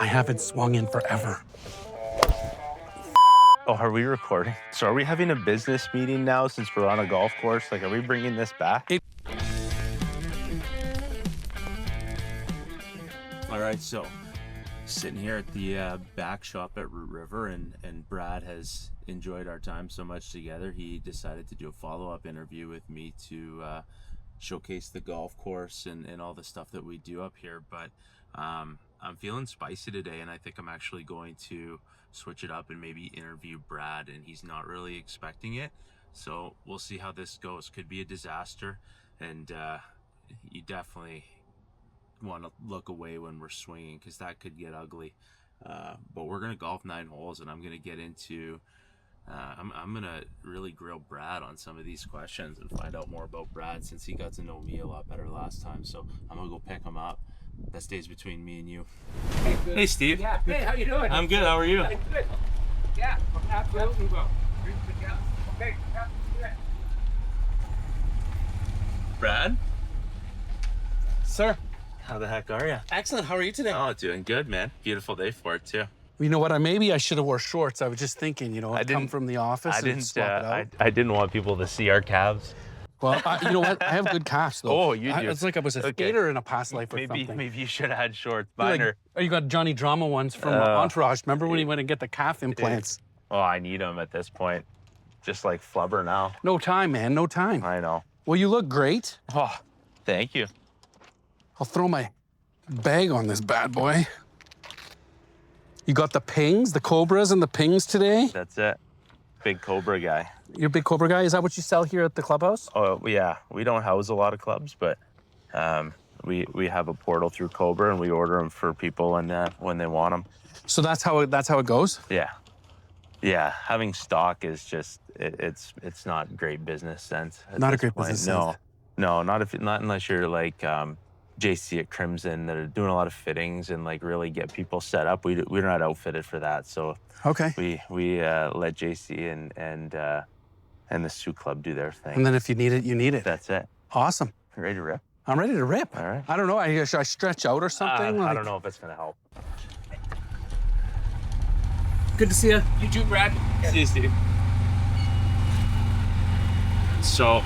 I haven't swung in forever. Oh, are we recording? So are we having a business meeting now since we're on a golf course? Like, are we bringing this back? All right, so sitting here at the back shop at Root River, and Brad has enjoyed our time so much together, he decided to do a follow-up interview with me to showcase the golf course and all the stuff that we do up here. But I'm feeling spicy today, and I think I'm actually going to switch it up and maybe interview Brad, and he's not really expecting it. So we'll see how this goes. Could be a disaster, and you definitely want to look away when we're swinging because that could get ugly. But we're gonna golf 9 holes, and I'm gonna get into I'm gonna really grill Brad on some of these questions and find out more about Brad, since he got to know me a lot better last time. So I'm gonna go pick him up. That stays between me and you. Hey, Steve. Yeah. Hey, how you doing? I'm good. How are you? Good. Yeah. Absolutely. Okay. Brad? Sir, How the heck are you? excellent. How are you today? Oh, doing good, man. Beautiful day for it too. You know what? Maybe I should have wore shorts. I was just thinking, I I'd come didn't- from the office and swap it out. I didn't want people to see our calves. Well, you know what? I have good calves, though. Oh, you do? It's like I was a Okay. skater in a past life or Maybe something. you should have had shorts. You're Mine like, are. oh, you got Johnny Drama ones from Entourage. Remember when he went and get the calf implants? Oh, I need them at this point. Just like flubber now. No time, man. No time. I know. Well, you look great. Oh, thank you. I'll throw my bag on this bad boy. You got the pings, the cobras and the pings today? That's it. Big Cobra guy. You're a big cobra guy? Is that what you sell here at the clubhouse? Oh yeah, we don't house a lot of clubs, but we have a portal through Cobra, and we order them for people when they want them. So that's how it goes? Yeah. Having stock is just it's not great business sense. at Not a this great point. business No, sense. no, not unless you're like JC at Crimson that are doing a lot of fittings and like really get people set up. We're not outfitted for that, so Okay. we let JC and the Sioux Club do their thing. And then if you need it, you need it. That's it. Awesome. Ready to rip? I'm ready to rip. All right. I don't know. Should I stretch out or something? I don't know if it's gonna help. Good to see you. You too, Brad. See you, Steve. So,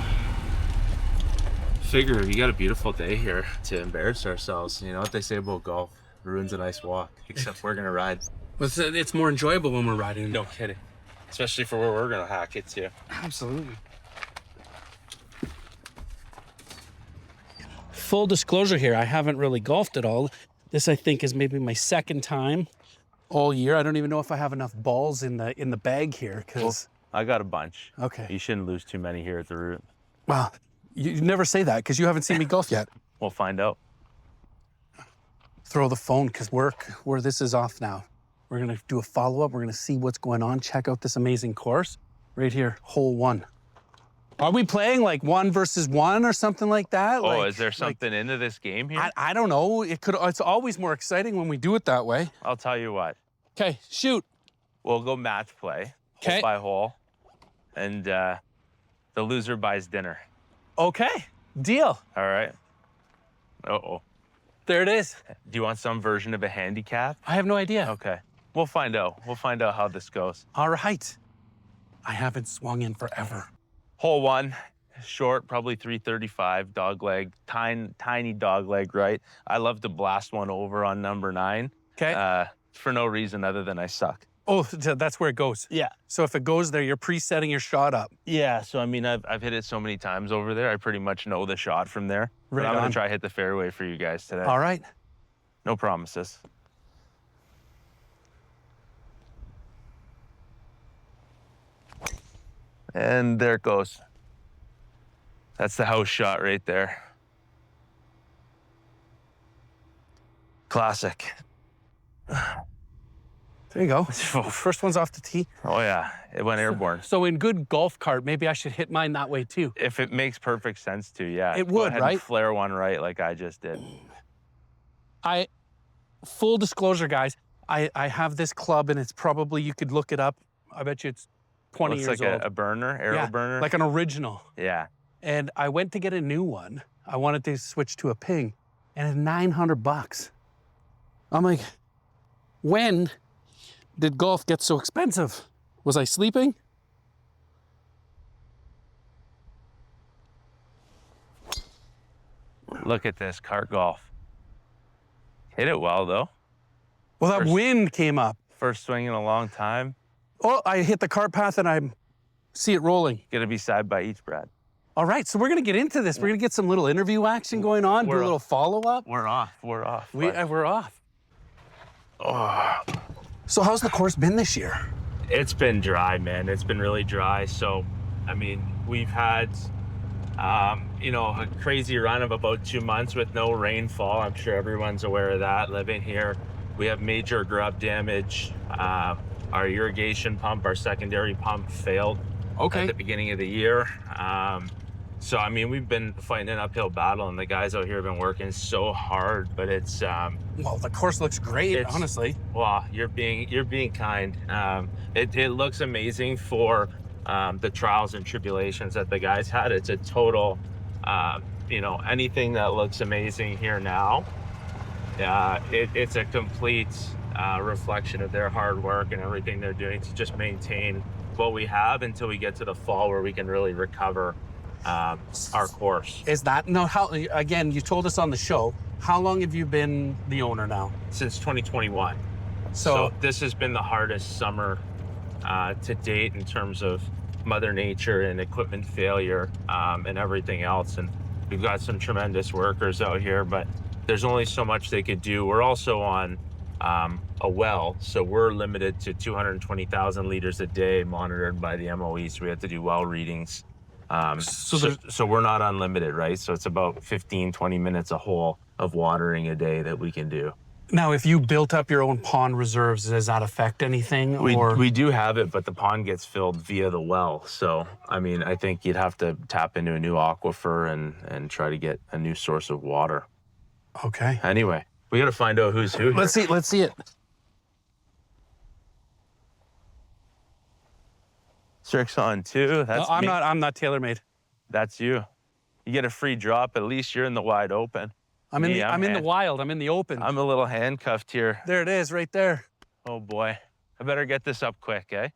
figure you got a beautiful day here to embarrass ourselves. You know what they say about golf? Ruins a nice walk. Except we're gonna ride. It's more enjoyable when we're riding. No kidding. Especially for where we're gonna hack it to. Absolutely. Full disclosure here, I haven't really golfed at all. This, I think, is maybe my second time all year. I don't even know if I have enough balls in the bag here, because... I got a bunch. Okay. You shouldn't lose too many here at the Root. Well, you never say that, because you haven't seen me golf yet. We'll find out. Throw the phone, because this is off now. We're gonna do a follow-up. We're gonna see what's going on. Check out this amazing course right here, hole 1. Are we playing like 1 versus 1 or something like that? Oh, is there something into this game here? I don't know. It's always more exciting when we do it that way. I'll tell you what. Okay, shoot. We'll go match play, hole 'Kay. by hole, and the loser buys dinner. Okay, deal. All right? Uh-oh. There it is. Do you want some version of a handicap? I have no idea. Okay. We'll find out. We'll find out how this goes. All right. I haven't swung in forever. Hole 1, short, probably 335, dog leg, tiny dog leg, right? I love to blast one over on number 9. Okay. For no reason other than I suck. Oh, that's where it goes. Yeah. So if it goes there, you're presetting your shot up. Yeah, so I mean, I've hit it so many times over there, I pretty much know the shot from there. But Right I'm gonna on. try hit the fairway for you guys today. All right. No promises. And there it goes. That's the house shot right there. Classic. There you go. First one's off the tee. Oh yeah, it went airborne. So in good golf cart, maybe I should hit mine that way too. If it makes perfect sense to, yeah. It Go would, ahead right? And flare one right like I just did. Full disclosure, guys, I have this club, and it's probably, you could look it up. I bet you it's 20 Looks years like old. a burner, arrow Yeah, burner. like an original. Yeah. And I went to get a new one. I wanted to switch to a ping, and it's $900. I'm like, When did golf get so expensive? Was I sleeping? Look at this cart golf. Hit it well though. Well, that wind came up. First swing in a long time. Oh, I hit the cart path and I see it rolling. Gonna be side by each, Brad. All right, so we're gonna get into this. We're gonna get some little interview action going on, do a little follow-up. We're off. We're off. We're off. Oh. So how's the course been this year? It's been dry, man. It's been really dry. So, I mean, we've had, a crazy run of about 2 months with no rainfall. I'm sure everyone's aware of that living here. We have major grub damage. Our irrigation pump, our secondary pump failed at the beginning of the year. So, I mean, we've been fighting an uphill battle, and the guys out here have been working so hard, but it's... well, the course looks great, honestly. Well, you're being kind. It looks amazing for the trials and tribulations that the guys had. It's a total, anything that looks amazing here now, it's a complete reflection of their hard work and everything they're doing to just maintain what we have until we get to the fall where we can really recover our course. Is that, no, how, again, you told us on the show, how long have you been the owner now? Since 2021. So this has been the hardest summer to date in terms of Mother Nature and equipment failure and everything else. And we've got some tremendous workers out here, but there's only so much they could do. We're also on a well, so we're limited to 220,000 liters a day monitored by the MOE, so we have to do well readings. So we're not unlimited, right? So it's about 15-20 minutes a hole of watering a day that we can do. Now, if you built up your own pond reserves, does that affect anything? We do have it, but the pond gets filled via the well. So, I mean, I think you'd have to tap into a new aquifer and try to get a new source of water. Okay. Anyway, we got to find out who's who here. Let's see it. Cirque's on two. That's no, me. I'm not TaylorMade. That's you. You get a free drop. At least you're in the wide open. I'm in the wild. I'm in the open. I'm a little handcuffed here. There it is, right there. Oh boy. I better get this up quick, eh?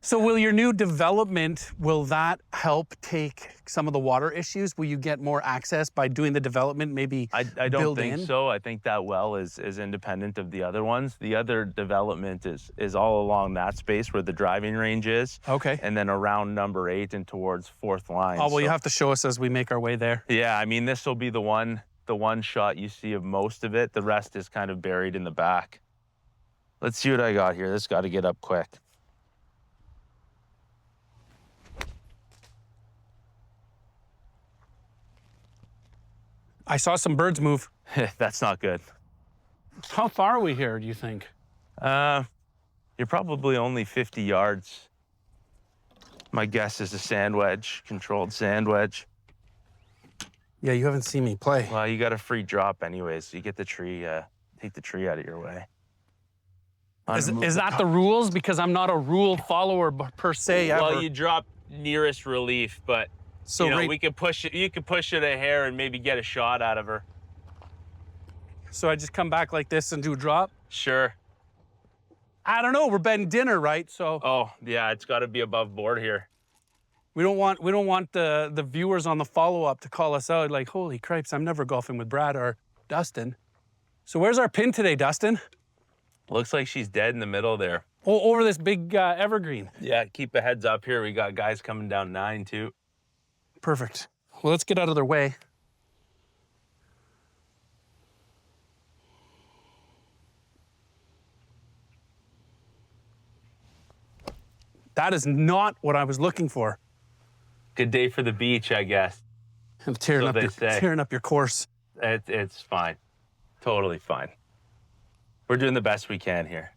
So will your new development, will that help take some of the water issues? Will you get more access by doing the development, maybe I don't build think in? so. I think that well is independent of the other ones. The other development is all along that space where the driving range is. Okay. And then around number 8 and towards 4th line. Oh, well, you have to show us as we make our way there. Yeah, I mean, this will be the one shot you see of most of it. The rest is kind of buried in the back. Let's see what I got here. This got to get up quick. I saw some birds move. That's not good. How far are we here, do you think? You're probably only 50 yards. My guess is a sand wedge, controlled sand wedge. Yeah, you haven't seen me play. Well, you got a free drop anyways, so you get the tree, take the tree out of your way. Is that the rules? Because I'm not a rule follower per se ever. Well, you drop nearest relief, but so we could push it. You could push it a hair and maybe get a shot out of her. So I just come back like this and do a drop? Sure. I don't know. We're betting dinner, right? So. Oh yeah, it's got to be above board here. We don't want the viewers on the follow-up to call us out like, holy cripes, I'm never golfing with Brad or Dustin. So where's our pin today, Dustin? Looks like she's dead in the middle there. Oh, over this big evergreen. Yeah, keep a heads up here. We got guys coming down 9 too. Perfect. Well, let's get out of their way. That is not what I was looking for. Good day for the beach, I guess. I'm tearing up your course. It's fine. Totally fine. We're doing the best we can here.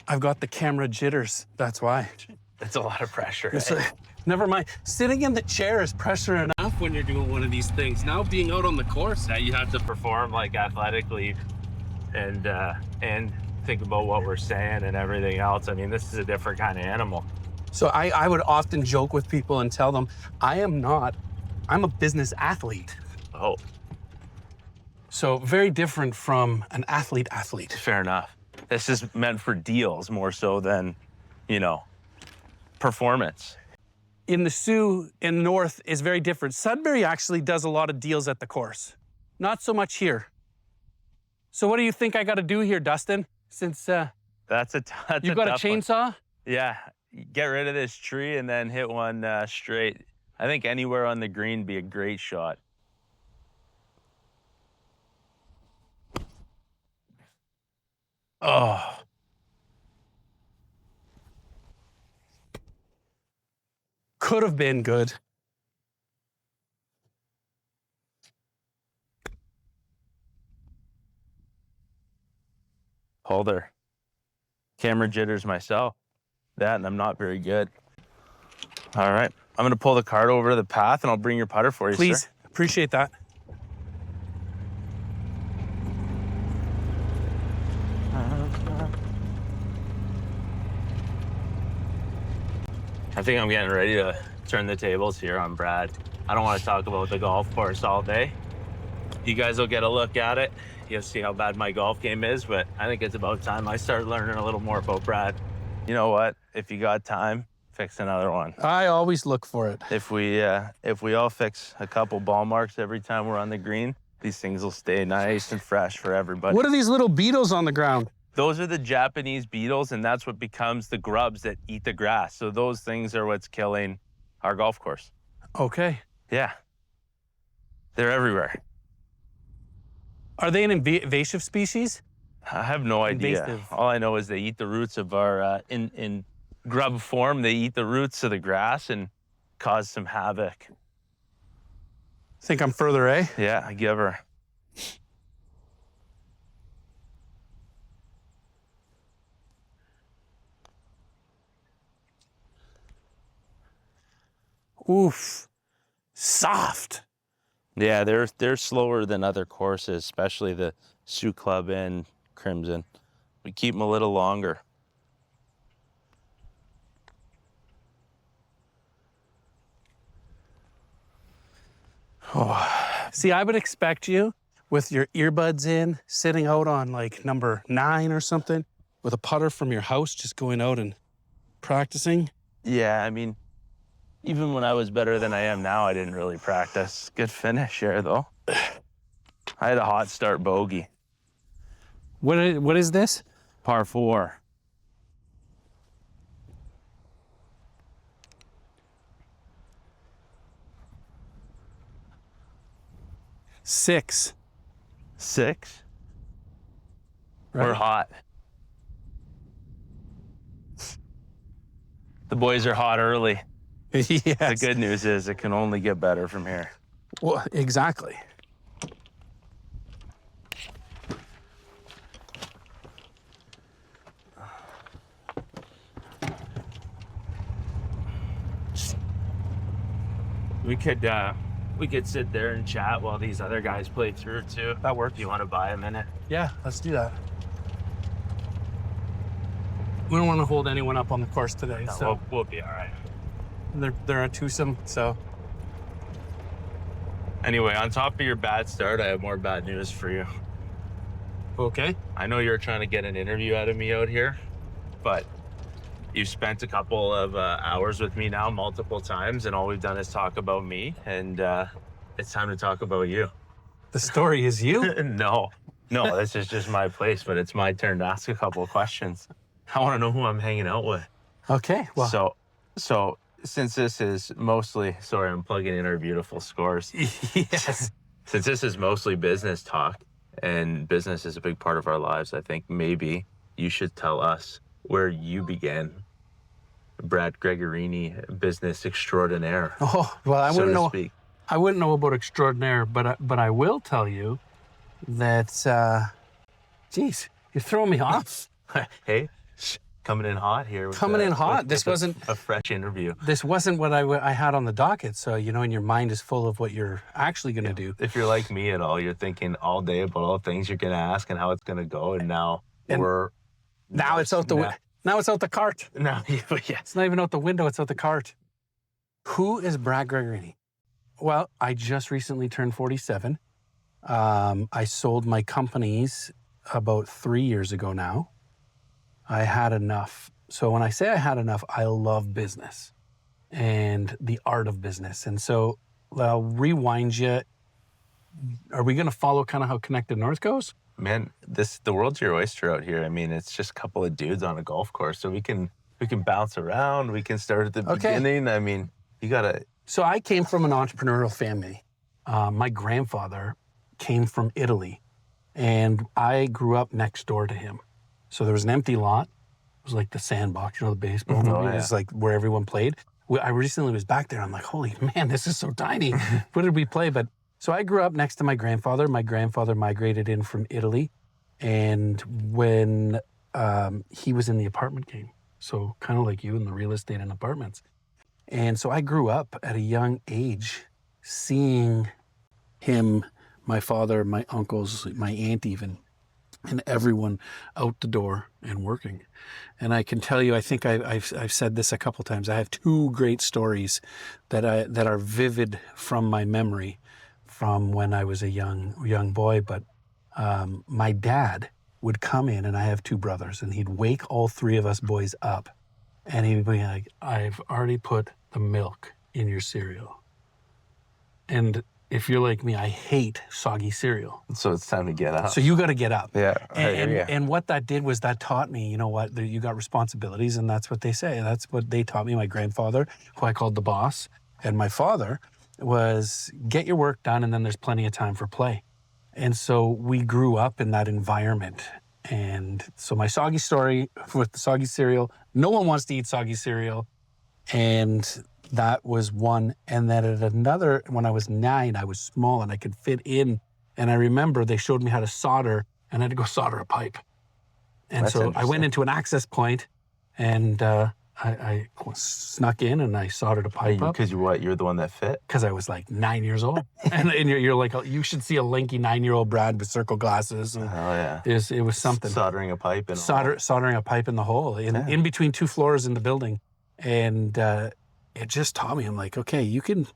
I've got the camera jitters, that's why. It's a lot of pressure. Never mind. Sitting in the chair is pressure enough when you're doing one of these things. Now being out on the course. Now you have to perform like athletically and think about what we're saying and everything else. I mean, this is a different kind of animal. So I would often joke with people and tell them, I am not I'm a business athlete. Oh, So very different from an athlete. fair enough. This is meant for deals more so than, you know, performance. In the Sioux in North is very different. Sudbury actually does a lot of deals at the course. Not so much here. So what do you think I got to do here, Dustin? Since That's you got a tough one. chainsaw? Yeah, get rid of this tree and then hit one straight. I think anywhere on the green be a great shot. Oh. Could have been good. Holder. Camera jitters myself. That, and I'm not very good. All right, I'm gonna pull the cart over to the path and I'll bring your putter for you, Please, sir. appreciate that. I think I'm getting ready to turn the tables here on Brad. I don't want to talk about the golf course all day. You guys will get a look at it. You'll see how bad my golf game is, but I think it's about time I start learning a little more about Brad. You know what? If you got time, fix another one. I always look for it. If we all fix a couple ball marks every time we're on the green, these things will stay nice and fresh for everybody. What are these little beetles on the ground? Those are the Japanese beetles, and that's what becomes the grubs that eat the grass. So those things are what's killing our golf course. Okay. Yeah. They're everywhere. Are they an invasive species? I have no idea. Invasive. All I know is they eat the roots of our, in grub form, they eat the roots of the grass and cause some havoc. Think I'm further, eh? Yeah, I give her. Oof. Soft. Yeah, they're slower than other courses, especially the Sioux Club and Crimson. We keep them a little longer. See, I would expect you with your earbuds in, sitting out on like number 9 or something, with a putter from your house, just going out and practicing. Yeah, I mean, even when I was better than I am now, I didn't really practice. Good finish here, though. I had a hot start bogey. What is this? Par 4. Six. 6? Right. We're hot. The boys are hot early. Yes. The good news is it can only get better from here. Well, exactly. We could sit there and chat while these other guys play through too. That works. Do you want to buy a minute? Yeah, let's do that. We don't want to hold anyone up on the course today, No, so we'll be all right. they're a twosome. So Anyway, on top of your bad start, I have more bad news for you. okay. I know you're trying to get an interview out of me out here, but you've spent a couple of hours with me now multiple times, and all we've done is talk about me, and it's time to talk about you. The story is you. No, this is just my place, but it's my turn to ask a couple of questions. I want to know who I'm hanging out with. Okay. Well. So since this is mostly, sorry, I'm plugging in our beautiful scores. Yes. Since this is mostly business talk, and business is a big part of our lives, I think maybe you should tell us where you began. Brad Gregorini, business extraordinaire. Oh well, I so wouldn't to know. speak. I wouldn't know about extraordinaire, but I will tell you that. Geez, you're throwing me off. Hey, coming in hot here. Coming in hot. This wasn't a fresh interview. This wasn't what I had on the docket. So and your mind is full of what you're actually going to do. If you're like me at all, you're thinking all day about all the things you're going to ask and how it's going to go, and now Now it's out the Now it's out the cart. No, yeah. It's not even out the window. It's out the cart. Who is Brad Gregorini? Well, I just recently turned 47. I sold my companies about 3 years ago now. I had enough. So when I say I had enough, I love business and the art of business. And so I'll rewind you. Are we going to follow kind of how Connected North goes? Man, the world's your oyster out here. I mean, it's just a couple of dudes on a golf course, so we can bounce around. We can start at the beginning. I mean, you gotta. So I came from an entrepreneurial family. My grandfather came from Italy, and I grew up next door to him. So there was an empty lot. It was like the Sandbox, you know, the baseball movie. It was like where everyone played. I recently was back there. I'm like, holy man, this is so tiny. What did we play? But so I grew up next to my grandfather. My grandfather migrated in from Italy, and when he was in the apartment game, so kind of like you in the real estate and apartments. And so I grew up at a young age seeing him, my father, my uncles, my aunt even, and everyone out the door and working. And I can tell you, I think I've said this a couple times. I have two great stories that are vivid from my memory from when I was a young boy. But my dad would come in, and I have two brothers, and he'd wake all three of us boys up, and he'd be like, "I've already put the milk in your cereal." And if you're like me, I hate soggy cereal. So it's time to get up. So you got to get up. Yeah. And what that did was that taught me, you know what, you got responsibilities, and that's what they say. That's what they taught me. My grandfather, who I called the boss, and my father was get your work done, and then there's plenty of time for play. And so we grew up in that environment. And so my soggy story with the soggy cereal, no one wants to eat soggy cereal. And that was one. And then at another, when I was 9, I was small and I could fit in. And I remember they showed me how to solder, and I had to go solder a pipe. And That's so I went into an access point, and I snuck in and I soldered a pipe up. Because you're the one that fit? Because I was like 9 years old. and you're like, you should see a lanky 9-year-old Brad with circle glasses. And Oh, yeah. it was something. Soldering a pipe and Soldering a pipe in the hole, in between two floors in the building. And it just taught me, I'm like, okay, you can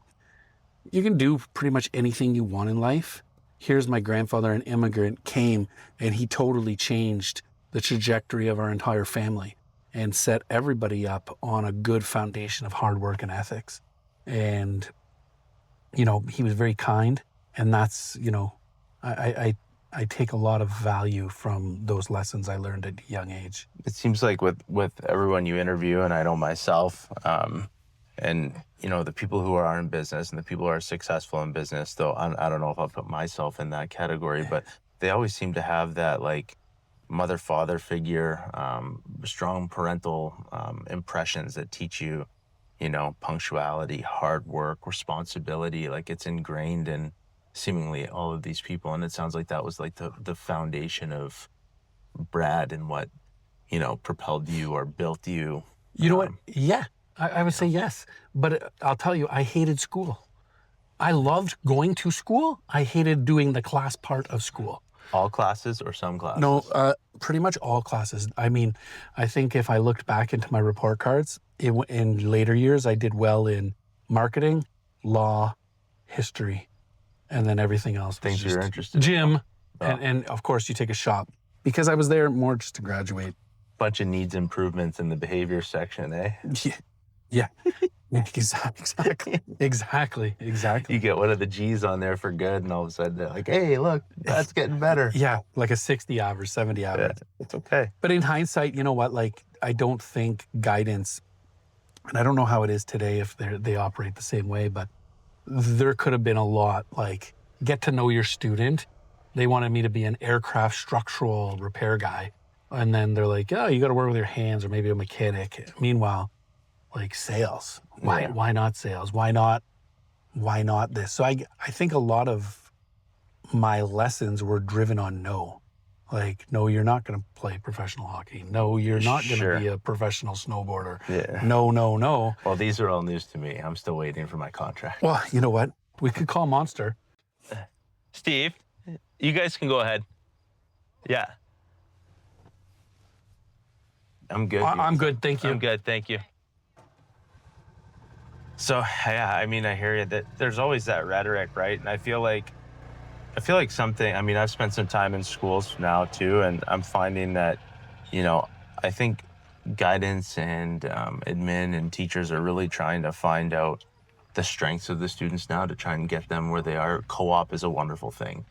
do pretty much anything you want in life. Here's my grandfather, an immigrant, came, and he totally changed the trajectory of our entire family and set everybody up on a good foundation of hard work and ethics. And, you know, he was very kind, and that's, you know, I take a lot of value from those lessons I learned at a young age. It seems like with everyone you interview, and I know myself, and, you know, the people who are in business and the people who are successful in business, though I don't know if I'll put myself in that category, but they always seem to have that, like, mother-father figure, strong parental impressions that teach you, you know, punctuality, hard work, responsibility. Like, it's ingrained in seemingly all of these people. And it sounds like that was like the foundation of Brad and what, you know, propelled you or built you. You know what? Yeah, I would say yes. But I'll tell you, I hated school. I loved going to school. I hated doing the class part of school. All classes or some classes? No, pretty much all classes. I mean, I think if I looked back into my report cards, in later years, I did well in marketing, law, history, and then everything else. Things you're interested in. Gym, and of course you take a shop. Because I was there more just to graduate. Bunch of needs improvements in the behavior section, eh? Yeah. Exactly. You get one of the G's on there for good, and all of a sudden they're like, hey, look, that's getting better. Yeah, like a 60 average, 70 average. Yeah, it's okay. But in hindsight, you know what? Like, I don't think guidance, and I don't know how it is today if they operate the same way, but there could have been a lot, like, get to know your student. They wanted me to be an aircraft structural repair guy. And then they're like, oh, you got to work with your hands, or maybe a mechanic. Meanwhile, like, sales. Why not sales? Why not this? So I think a lot of my lessons were driven on no. Like, no, you're not going to play professional hockey. No, you're not going to be a professional snowboarder. Yeah. No. Well, these are all news to me. I'm still waiting for my contract. Well, you know what? We could call Monster. Steve, you guys can go ahead. Yeah. I'm good. I'm good, thank you. I'm good, thank you. So yeah, I mean, I hear you that there's always that rhetoric, right? And I feel like something, I mean, I've spent some time in schools now too, and I'm finding that, I think guidance and admin and teachers are really trying to find out the strengths of the students now to try and get them where they are. Co-op is a wonderful thing,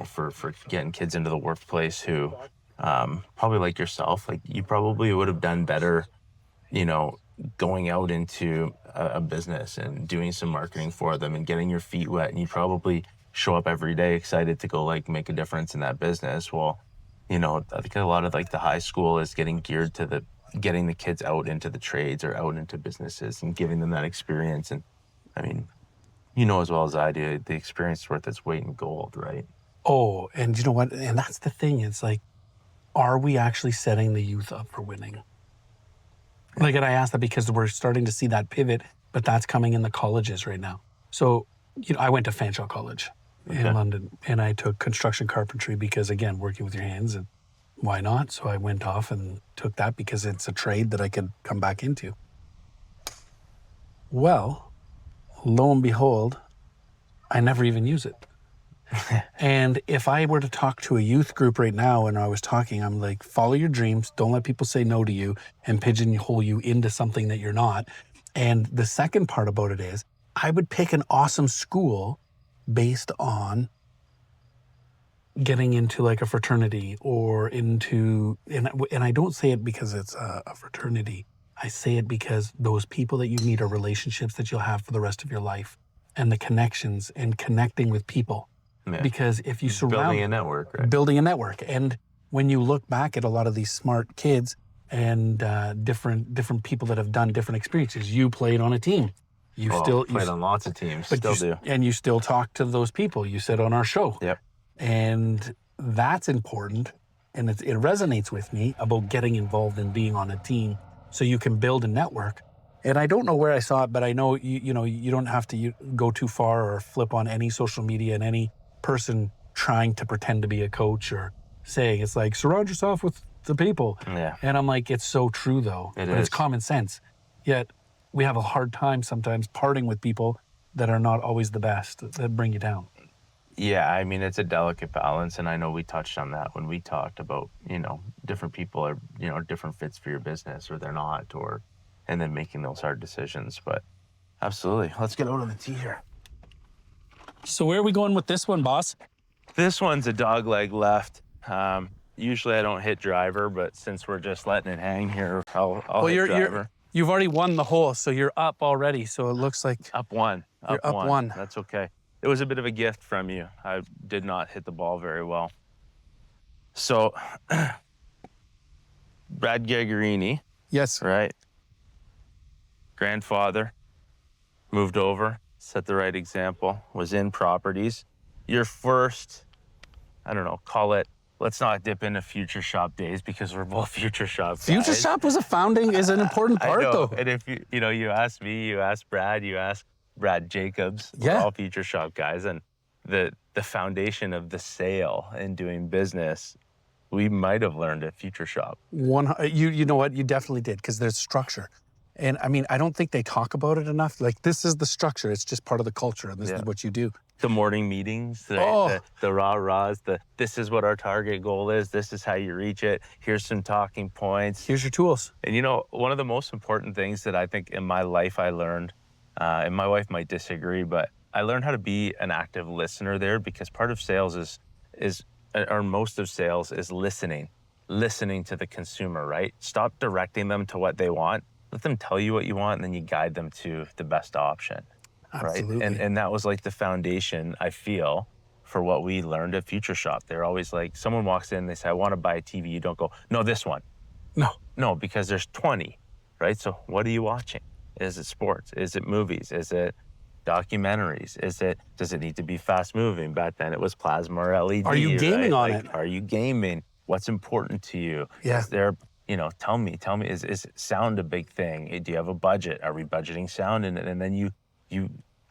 for getting kids into the workplace who probably like yourself, like you probably would have done better, going out into a business and doing some marketing for them and getting your feet wet, and you probably show up every day excited to go like make a difference in that business. Well, I think a lot of like the high school is getting geared to getting the kids out into the trades or out into businesses and giving them that experience. And I mean, as well as I do, the experience is worth its weight in gold, right? Oh, and you know what? And that's the thing. It's like, are we actually setting the youth up for winning? Like, and I ask that because we're starting to see that pivot, but that's coming in the colleges right now. So, I went to Fanshawe College in London, and I took construction carpentry because, again, working with your hands, and why not? So I went off and took that because it's a trade that I could come back into. Well, lo and behold, I never even use it. And if I were to talk to a youth group right now and I was talking, I'm like, follow your dreams. Don't let people say no to you and pigeonhole you into something that you're not. And the second part about it is I would pick an awesome school based on getting into like a fraternity or into, and I don't say it because it's a fraternity. I say it because those people that you meet are relationships that you'll have for the rest of your life, and the connections and connecting with people. Yeah. Because if you surround... Building a network, right? Building a network. And when you look back at a lot of these smart kids and different people that have done different experiences, you played on a team. You played on lots of teams, still do. And you still talk to those people. You said on our show. Yep. And that's important. And it resonates with me about getting involved in being on a team so you can build a network. And I don't know where I saw it, but I know, you don't have to go too far or flip on any social media and any person trying to pretend to be a coach or saying, it's like, surround yourself with the people. Yeah. And I'm like, it's so true though. It's common sense. Yet we have a hard time sometimes parting with people that are not always the best, that bring you down. Yeah, I mean, it's a delicate balance. And I know we touched on that when we talked about, different people are, different fits for your business or they're not, and then making those hard decisions. But absolutely. Let's get out on the tee here. So where are we going with this one, boss? This one's a dog leg left. Usually I don't hit driver, but since we're just letting it hang here, I'll hit driver. You've already won the hole, so you're up already. So it looks like... Up one. You're up one. That's okay. It was a bit of a gift from you. I did not hit the ball very well. So, Brad Gagarini. Yes. Right? Grandfather. Moved over. Set the right example. Was in properties. Your first, I don't know, call it, let's not dip into Future Shop days because we're both Future Shop guys. Future Shop is an important part, though. And if you ask me, you ask Brad, you ask Brad Jacobs, yeah. We're all Future Shop guys. And the foundation of the sale and doing business, we might have learned at Future Shop. You know what? You definitely did, because there's structure. And I mean, I don't think they talk about it enough. Like, this is the structure. It's just part of the culture, and this is what you do. The morning meetings, the rah-rahs, this is what our target goal is. This is how you reach it. Here's some talking points. Here's your tools. And one of the most important things that I think in my life I learned, and my wife might disagree, but I learned how to be an active listener there, because part of sales or most of sales is listening to the consumer, right? Stop directing them to what they want. Let them tell you what you want, and then you guide them to the best option. Absolutely. Right? And that was like the foundation, I feel, for what we learned at Future Shop. They're always like, someone walks in, they say, I want to buy a TV. You don't go, no, this one. No, because there's 20, right? So what are you watching? Is it sports? Is it movies? Is it documentaries? Does it need to be fast moving? Back then it was plasma or LED. Are you gaming on it? Are you gaming? What's important to you? Yeah. Is there, tell me, is sound a big thing? Do you have a budget? Are we budgeting sound in it? And then you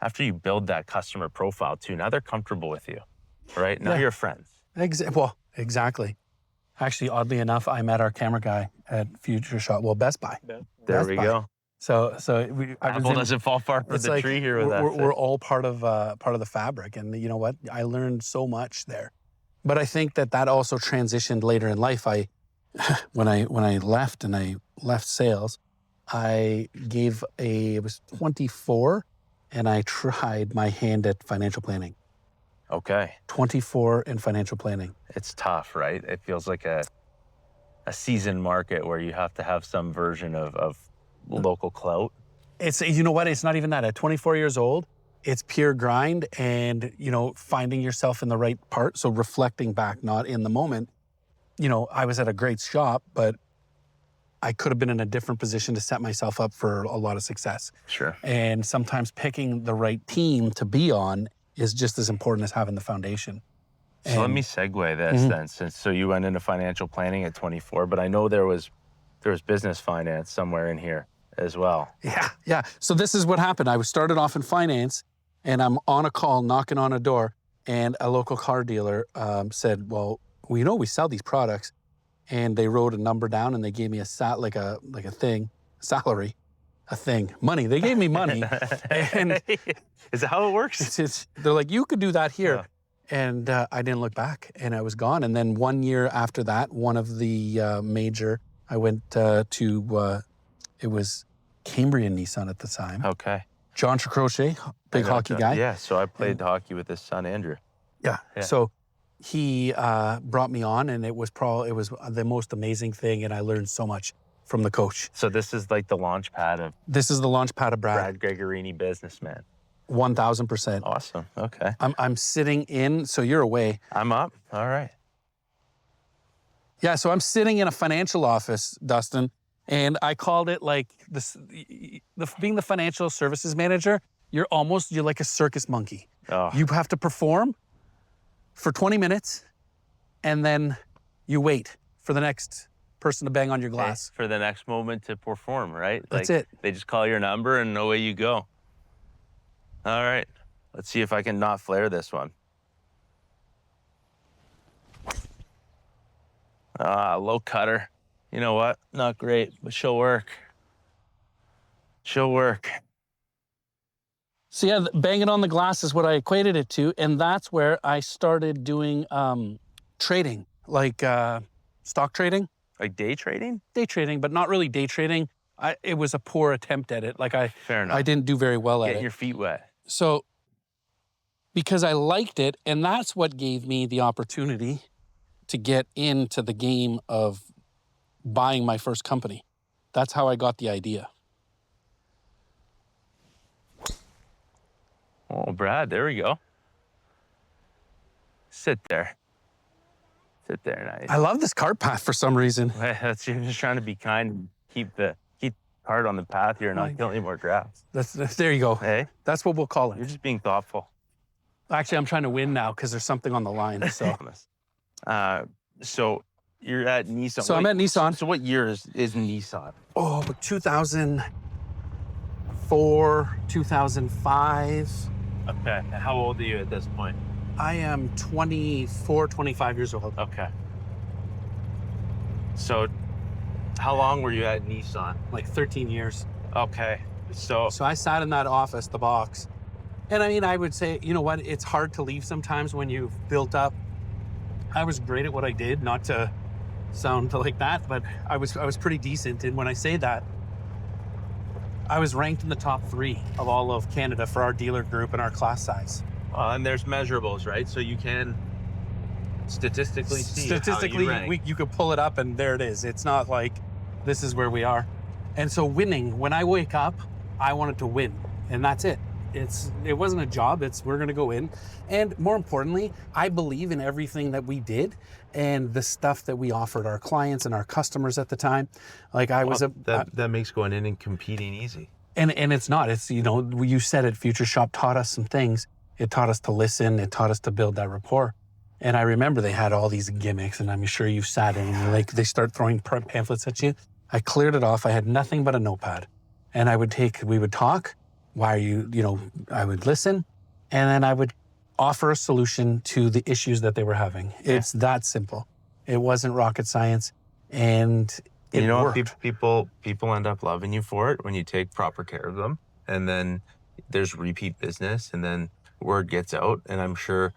after you build that customer profile too, now they're comfortable with you, right? Now you're friends. Exactly. Actually, oddly enough, I met our camera guy at Future Shop. Well, Best Buy. There we go. Apple doesn't fall far from the tree here with that. We're all part of the fabric, and you know what? I learned so much there. But I think that also transitioned later in life. When I left sales, I was 24, and I tried my hand at financial planning. Okay. 24 in financial planning. It's tough, right? It feels like a seasoned market where you have to have some version of local clout. You know what? It's not even that. At 24 years old, it's pure grind and, finding yourself in the right part. So reflecting back, not in the moment, I was at a great shop, but I could have been in a different position to set myself up for a lot of success. Sure. And sometimes picking the right team to be on is just as important as having the foundation. So let me segue this then. So you went into financial planning at 24, but I know there was business finance somewhere in here as well. Yeah. So this is what happened. I started off in finance, and I'm on a call, knocking on a door, and a local car dealer said, well, we sell these products. And they wrote a number down, and they gave me money. They gave me money. And is that how it works? They're like, you could do that here. Yeah. And I didn't look back, and I was gone. And then 1 year after that, one of the I went to, it was Cambrian Nissan at the time. Okay. John Tricochet, big hockey guy. Yeah, so I played hockey with his son, Andrew. Yeah. So he brought me on, and it was the most amazing thing, and I learned so much from the coach. So this is like the launch pad of... This is the launch pad of Brad. Brad Gregorini, businessman. 1,000%. Awesome. Okay. I'm sitting in, so you're away. I'm up. All right. Yeah, so I'm sitting in a financial office, Dustin, and I called it like this. Being the financial services manager, you're like a circus monkey. Oh. You have to perform for 20 minutes, and then you wait for the next person to bang on your glass. For the next moment to perform, right? That's it. They just call your number, and away you go. All right, let's see if I can not flare this one. Low cutter. You know what? Not great, but she'll work. She'll work. So yeah, banging on the glass is what I equated it to, and that's where I started doing trading, like stock trading. Like day trading? Day trading, but not really day trading. It was a poor attempt at it. Fair enough. I didn't do very well at it. Getting your feet wet. So, because I liked it, and that's what gave me the opportunity to get into the game of buying my first company. That's how I got the idea. Oh, Brad, there we go. Sit there. Sit there, nice. I love this cart path for some reason. You're just trying to be kind and keep the cart on the path here and not kill any more grass. There you go. Hey? That's what we'll call it. You're just being thoughtful. Actually, I'm trying to win now because there's something on the line. So, so you're at Nissan. So I'm at Nissan. So what year is Nissan? Oh, 2004, 2005. Okay. How old are you at this point? I am 24, 25 years old. Okay. So how long were you at Nissan? Like 13 years. Okay. So I sat in that office, the box. And I mean, I would say, you know what? It's hard to leave sometimes when you've built up. I was great at what I did, not to sound like that, but I was pretty decent. And when I say that, I was ranked in the top 3 of all of Canada for our dealer group and our class size. And there's measurables, right? So you can statistically see how you rank. You could pull it up and there it is. It's not like this is where we are. And so winning, when I wake up, I wanted to win, and that's it. It wasn't a job, we're gonna go in. And more importantly, I believe in everything that we did and the stuff that we offered our clients and our customers at the time. That makes going in and competing easy. And it's not, you said it, Future Shop taught us some things. It taught us to listen, it taught us to build that rapport. And I remember they had all these gimmicks, and I'm sure you've sat in and they start throwing pamphlets at you. I cleared it off, I had nothing but a notepad. And we would talk. Why are you, I would listen, and then I would offer a solution to the issues that they were having. Yeah. It's that simple. It wasn't rocket science, and it you know what? worked. People end up loving you for it when you take proper care of them, and then there's repeat business, and then word gets out, and I'm sure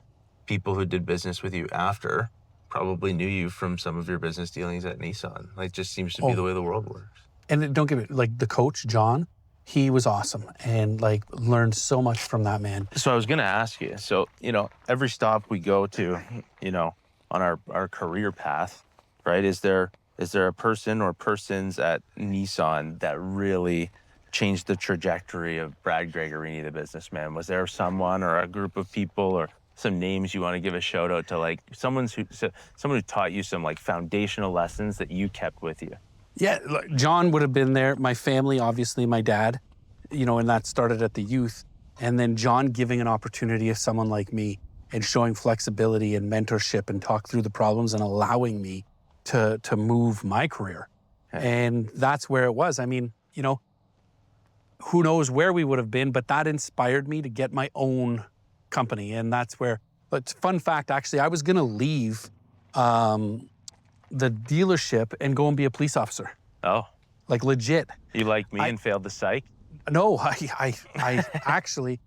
people who did business with you after probably knew you from some of your business dealings at Nissan. Like, just seems to be the way the world works. And don't get me, like the coach, John, he was awesome and like learned so much from that man. So I was going to ask you, so, you know, every stop we go to, you know, on our career path, right? Is there a person or persons at Nissan that really changed the trajectory of Brad Gregorini, the businessman? Was there someone or a group of people or some names you want to give a shout out to, like someone who taught you some like foundational lessons that you kept with you? Yeah, look, John would have been there. My family, obviously, my dad, you know, and that started at the youth. And then John giving an opportunity to someone like me and showing flexibility and mentorship and talk through the problems and allowing me to move my career. Okay. And that's where it was. I mean, you know, who knows where we would have been, but that inspired me to get my own company. And that's where, but fun fact, actually, I was going to leave the dealership and go and be a police officer. Oh, Like legit. you like me and failed the psych? No, I actually,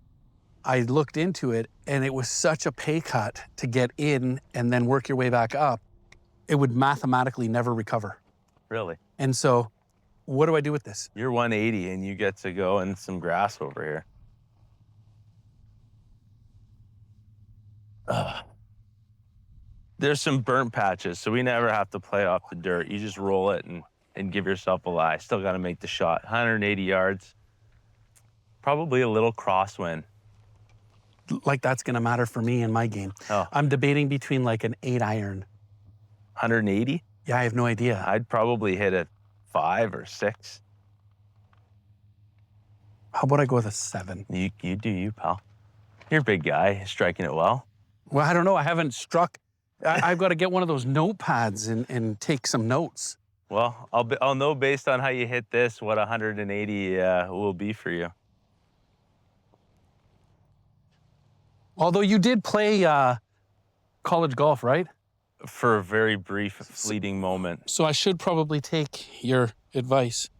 I looked into it and it was such a pay cut to get in and then work your way back up. It would mathematically never recover. Really? And so what do I do with this? You're 180 and you get to go in some grass over here. There's some burnt patches, so we never have to play off the dirt. You just roll it and give yourself a lie. Still got to make the shot. 180 yards. Probably a little crosswind. Like that's going to matter for me in my game. Oh. I'm debating between like an 8-iron. 180? Yeah, I have no idea. I'd probably hit a 5 or 6. How about I go with a 7? You do you, pal. You're a big guy, striking it well. Well, I don't know. I haven't struck. I've got to get one of those notepads and take some notes. Well, I'll know based on how you hit this what 180 will be for you. Although you did play college golf, right? For a very brief, fleeting moment. So I should probably take your advice.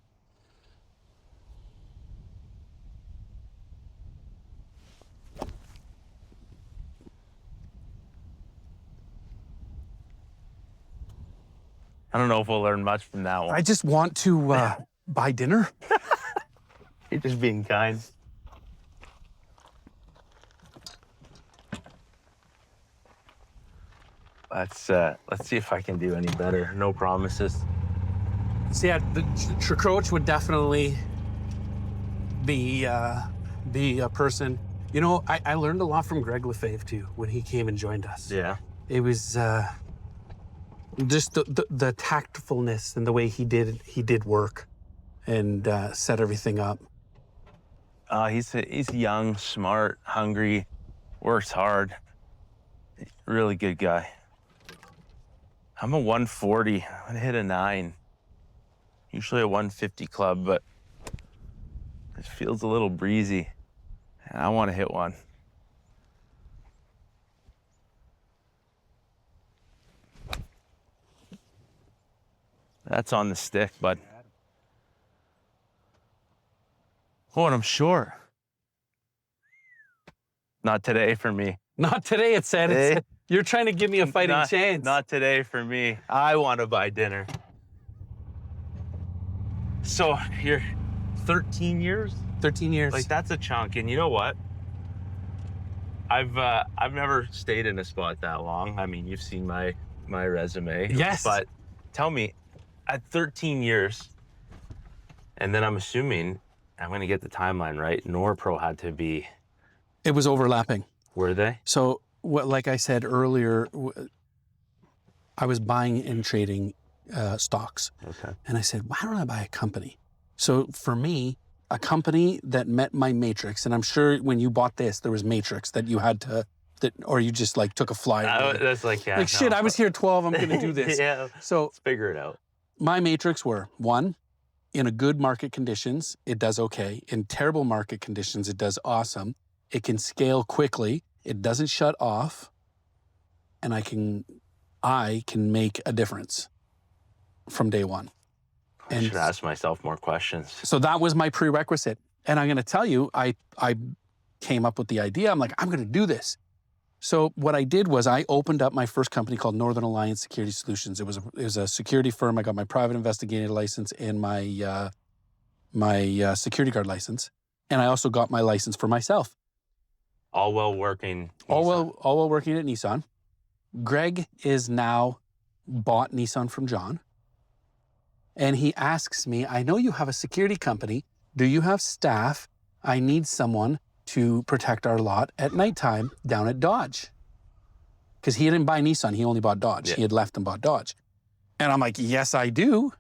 I don't know if we'll learn much from that one. I just want to buy dinner. You're just being kind. Let's see if I can do any better. No promises. So yeah, the coach would definitely be a person. You know, I learned a lot from Greg Lefebvre too when he came and joined us. Yeah. It was just the tactfulness and the way he did work and set everything up. He's young, smart, hungry, works hard. Really good guy. I'm a 140. I'm gonna hit a 9. Usually a 150 club, but it feels a little breezy. And I want to hit one. That's on the stick, bud. Oh, and I'm short. Not today for me. Not today, it said. Hey. You're trying to give me a fighting chance. Not today for me. I want to buy dinner. So you're 13 years? 13 years. Like, that's a chunk. And you know what? I've never stayed in a spot that long. I mean, you've seen my resume. Yes. But tell me, at 13 years, and then I'm assuming, I'm going to get the timeline right, Norpro had to be... It was overlapping. Were they? So, like I said earlier, I was buying and trading stocks. Okay. And I said, why don't I buy a company? So for me, a company that met my matrix, and I'm sure when you bought this, there was matrix that you had to, or you just like took a flyer. That's like, yeah. Like, shit, I was here 12, I'm gonna do this. Yeah. So Let's figure it out. my matrix were, 1, in a good market conditions, it does okay. In terrible market conditions, it does awesome. It can scale quickly. It doesn't shut off. And I can make a difference from day one. I should ask myself more questions. So that was my prerequisite. And I'm going to tell you, I came up with the idea. I'm like, I'm going to do this. So what I did was I opened up my first company called Northern Alliance Security Solutions. It was a security firm. I got my private investigator license and my security guard license. And I also got my license for myself. All while working. All while working at Nissan. Greg is now bought Nissan from John. And he asks me, I know you have a security company. Do you have staff? I need someone to protect our lot at nighttime down at Dodge. Because he didn't buy Nissan, he only bought Dodge. Yeah. He had left and bought Dodge. And I'm like, yes, I do.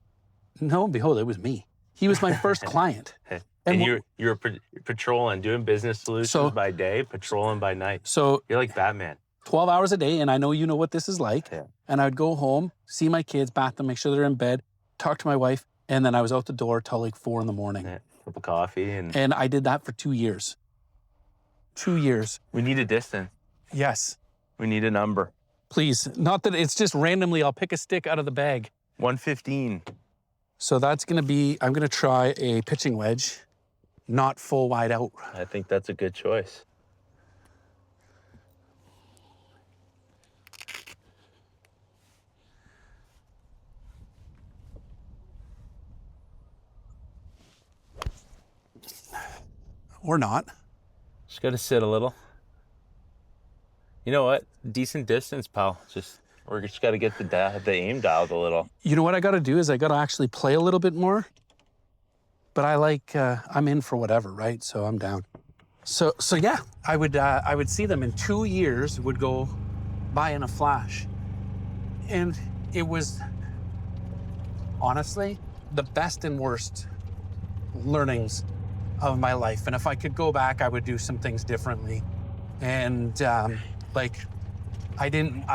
No, behold, it was me. He was my first client. And you were patrolling, doing business solutions by day, patrolling by night. So you're like Batman. 12 hours a day, and I know you know what this is like. Yeah. And I would go home, see my kids, bath them, make sure they're in bed, talk to my wife, and then I was out the door till like 4 a.m. Yeah. Cup of coffee. And I did that for 2 years. 2 years. We need a distance. Yes. We need a number. Please. Not that it's just randomly, I'll pick a stick out of the bag. 115. So that's going to be, I'm going to try a pitching wedge, not full wide out. I think that's a good choice. Or not. Just got to sit a little. You know what? Decent distance, pal. We're just got to get the aim dialed a little. You know what I got to do is I got to actually play a little bit more. But I like, I'm in for whatever, right? So I'm down. So yeah, I would see them in 2 years, would go by in a flash. And it was honestly the best and worst learnings of my life. And if I could go back, I would do some things differently. And I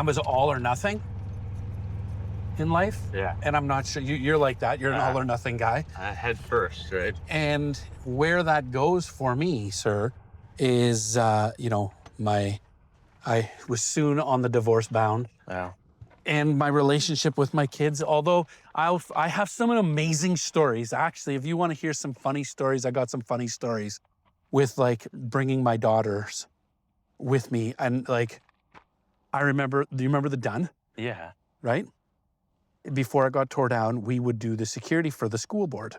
was all or nothing in life. Yeah. And I'm not sure, you're like that. You're an all or nothing guy. Head first, right? And where that goes for me, sir, is, I was soon on the divorce bound. Wow. And my relationship with my kids, although I have some amazing stories. Actually, if you want to hear some funny stories, I got some funny stories with like bringing my daughters with me. And like, do you remember the Dun? Yeah. Right? Before it got tore down, we would do the security for the school board.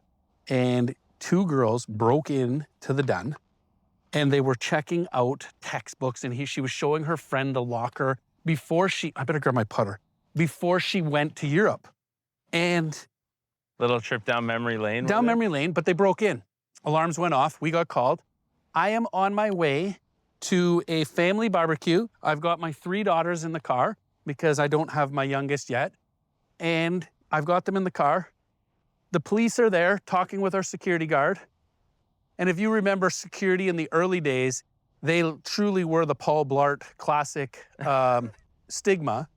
And 2 girls broke in to the Dun and they were checking out textbooks, and she was showing her friend a locker I better grab my putter, before she went to Europe. And Little trip down memory lane. memory lane, but they broke in. Alarms went off. We got called. I am on my way to a family barbecue. I've got my 3 daughters in the car because I don't have my youngest yet. And I've got them in the car. The police are there talking with our security guard. And if you remember security in the early days, they truly were the Paul Blart classic stigma.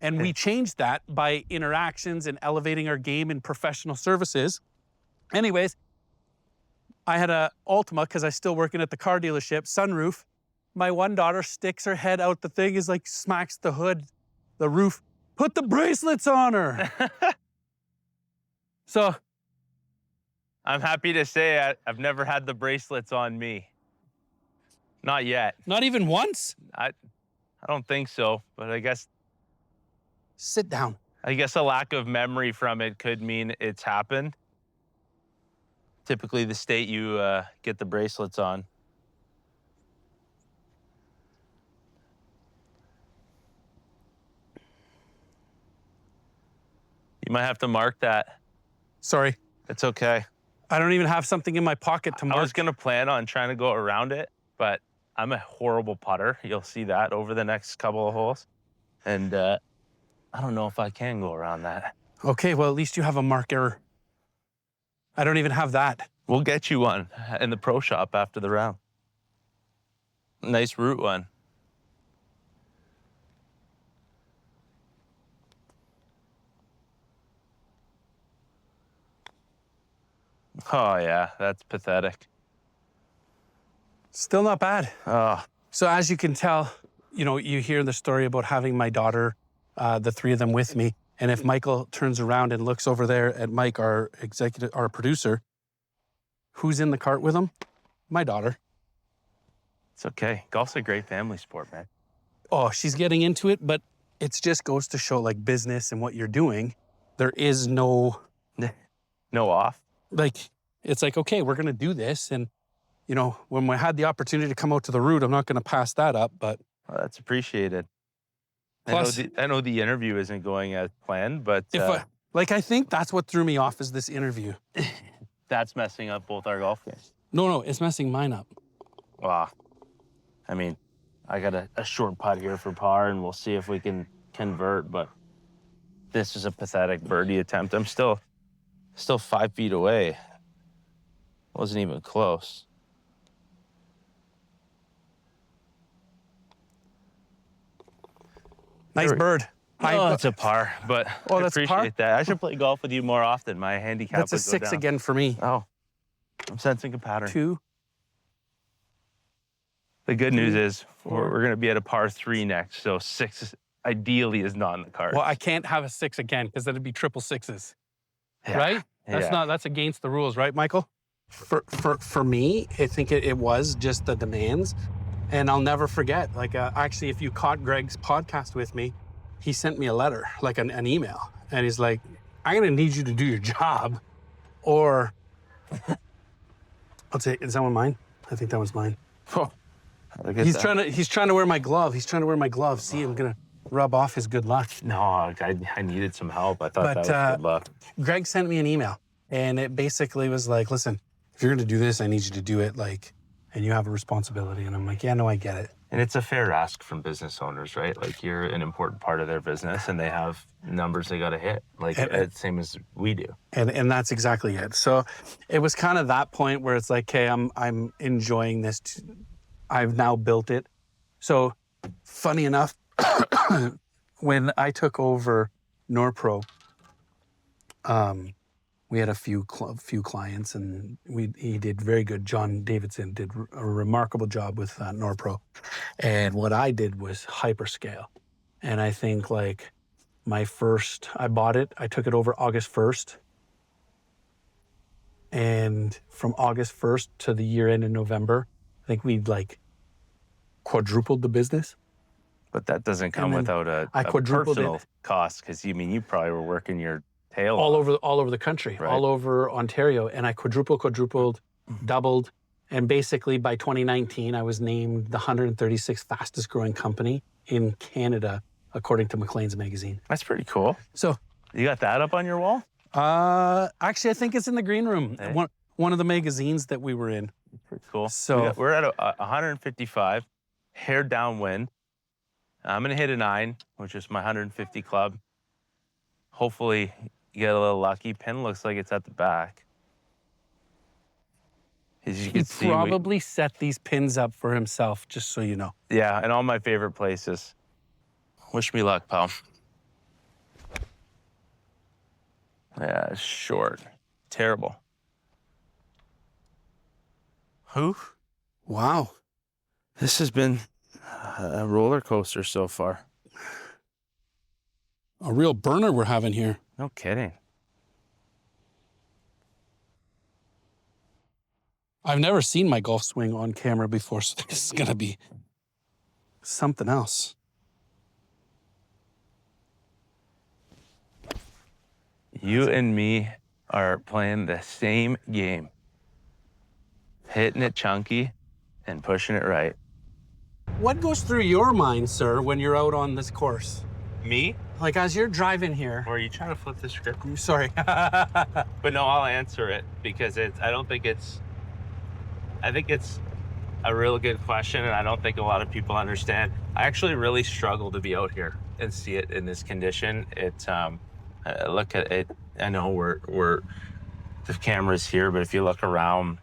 And we changed that by interactions and elevating our game in professional services. Anyways, I had a Altima because I was still working at the car dealership, sunroof. My one daughter sticks her head out the thing, is like smacks the hood, the roof. Put the bracelets on her. So I'm happy to say I've never had the bracelets on me. Not yet. not even once? I don't think so, but I guess Sit down. a lack of memory from it could mean it's happened. Typically the state you get the bracelets on. You might have to mark that. Sorry. It's okay. I don't even have something in my pocket to mark. I was gonna plan on trying to go around it, but I'm a horrible putter. You'll see that over the next couple of holes. And I don't know if I can go around that. Okay, well, at least you have a marker. I don't even have that. We'll get you one in the pro shop after the round. Nice route one. Oh yeah, that's pathetic. Still not bad. Oh, So as you can tell, you hear the story about having my daughter, the 3 of them with me. And if Michael turns around and looks over there at Mike, our producer, who's in the cart with him? My daughter. It's okay. Golf's a great family sport, man. Oh, she's getting into it, but it just goes to show like business and what you're doing. There is no, No off. like, it's like, okay, we're going to do this. And, you know, when we had the opportunity to come out to the route, I'm not going to pass that up, but. Well, that's appreciated. Plus, I know the interview isn't going as planned, but I think that's what threw me off is this interview. that's messing up both our golf games. No, it's messing mine up. Wow. I mean, I got a short putt here for par, and we'll see if we can convert, but this is a pathetic birdie attempt. I'm still 5 feet away. Wasn't even close. Nice bird. Oh, it's a par, but I that's a appreciate par? that. I should play golf with you more often. My handicap That's a would go 6 down. again for me. Oh, I'm sensing a pattern. 2. The good news is we're going to be at a par 3 next, so 6 ideally is not in the cards. Well, I can't have a 6 again because that'd be triple 6s, Yeah. right? That's against the rules, right, Michael? For me, I think it was just the demands, and I'll never forget. Like, actually, if you caught Greg's podcast with me, he sent me a letter, like an email, and he's like, "I'm gonna need you to do your job, or I'll say, is that one mine? I think that was mine. Oh, look at He's that. trying to wear my glove. He's trying to wear my glove. See, I'm gonna rub off his good luck. No, I needed some help. I thought But, that was good luck. Greg sent me an email, and it basically was like, listen, if you're gonna do this, I need you to do it, like, and you have a responsibility. And I'm like, yeah, no, I get it. And it's a fair ask from business owners, right? Like, you're an important part of their business, and they have numbers they got to hit, like same as we do. And that's exactly it. So it was kind of that point where it's like, okay, I'm enjoying this. I've now built it. So funny enough, when I took over Norpro, we had a few clients, and he did very good. John Davidson did a remarkable job with Norpro, and what I did was hyperscale. And I think like I bought it. I took it over August 1st, and from August 1st to the year end in November, I think we'd like quadrupled the business. But that doesn't come without a quadrupled personal it. cost, because you probably were working your tail all off. over the country, Right. all over Ontario, and I quadrupled, doubled, and basically by 2019, I was named the 136th fastest growing company in Canada, according to Maclean's magazine. That's pretty cool. So, You got that up on your wall? actually, I think it's in the green room, Hey. one of the magazines that we were in. Pretty cool. So- we're at a 155, hair downwind. I'm gonna hit a 9, which is my 150 club. Hopefully, you get a little lucky. Pin looks like it's at the back. As you He can see, probably set these pins up for himself, just so you know. yeah, in all my favorite places. Wish me luck, pal. Yeah, it's short. Terrible. Who? Wow. This has been a roller coaster so far. A real burner we're having here. No kidding. I've never seen my golf swing on camera before, so this is gonna be something else. You and me are playing the same game. Hitting it chunky and pushing it right. What goes through your mind, sir, when you're out on this course? Me? Like, as you're driving here. Or are you trying to flip the script? I'm sorry. But no, I'll answer it because I think it's a really good question, and I don't think a lot of people understand. I actually really struggle to be out here and see it in this condition. Look at it. I know we're the camera's here, but if you look around,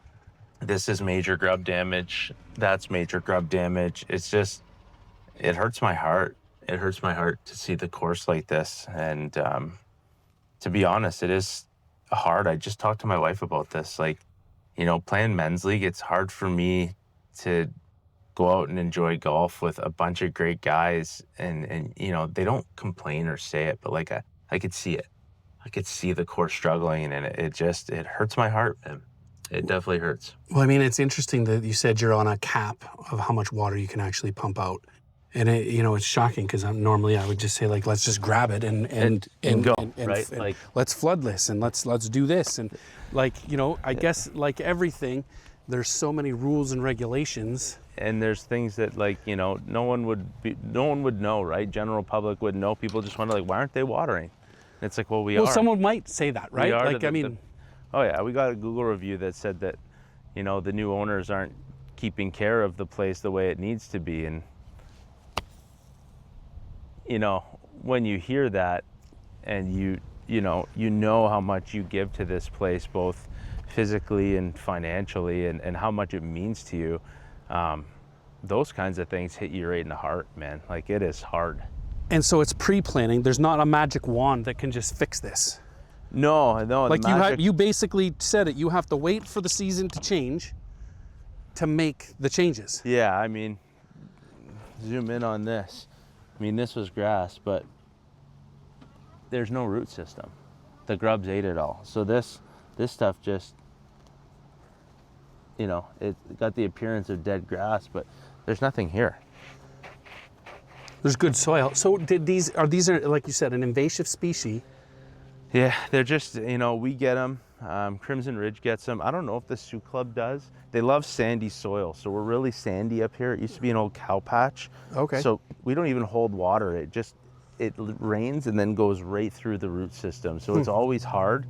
this is major grub damage. That's major grub damage. It's just, it hurts my heart. It hurts my heart to see the course like this. And to be honest, it is hard. I just talked to my wife about this. Like, playing men's league, it's hard for me to go out and enjoy golf with a bunch of great guys. And they don't complain or say it, but like I could see it. I could see the course struggling, and it hurts my heart, man. It definitely hurts. Well, I mean, it's interesting that you said you're on a cap of how much water you can actually pump out. And it's shocking because normally I would just say, like, let's just grab it and go, and right? and Like, let's flood this and let's do this. And like, I guess like everything, there's so many rules and regulations. and there's things that, like, no one would know, right? General public wouldn't know. People just wonder, like, why aren't they watering? And it's like, well, we are. Well, someone might say that, right? are Like, oh yeah, we got a Google review that said that, the new owners aren't keeping care of the place the way it needs to be. And, when you hear that and you know how much you give to this place, both physically and financially, and how much it means to you, those kinds of things hit you right in the heart, man. Like, it is hard. and so it's pre-planning. There's not a magic wand that can just fix this. No. Like, you basically said it. You have to wait for the season to change to make the changes. Yeah, I mean, zoom in on this. I mean, this was grass, but there's no root system. The grubs ate it all. So this stuff just, it got the appearance of dead grass, but there's nothing here. There's good soil. So these are like you said, an invasive species. Yeah, they're just, we get them. Crimson Ridge gets them. I don't know if the Sioux Club does. They love sandy soil, so we're really sandy up here. It used to be an old cow patch. Okay. So we don't even hold water. It rains and then goes right through the root system. So it's always hard.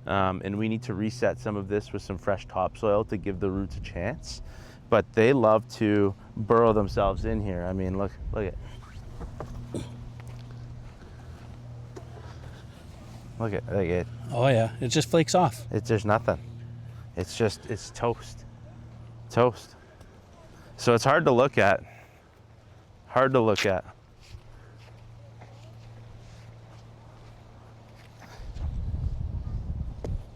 And we need to reset some of this with some fresh topsoil to give the roots a chance. But they love to burrow themselves in here. I mean, look at. Look at it. Oh yeah, it just flakes off. There's nothing. It's toast. Toast. So it's hard to look at.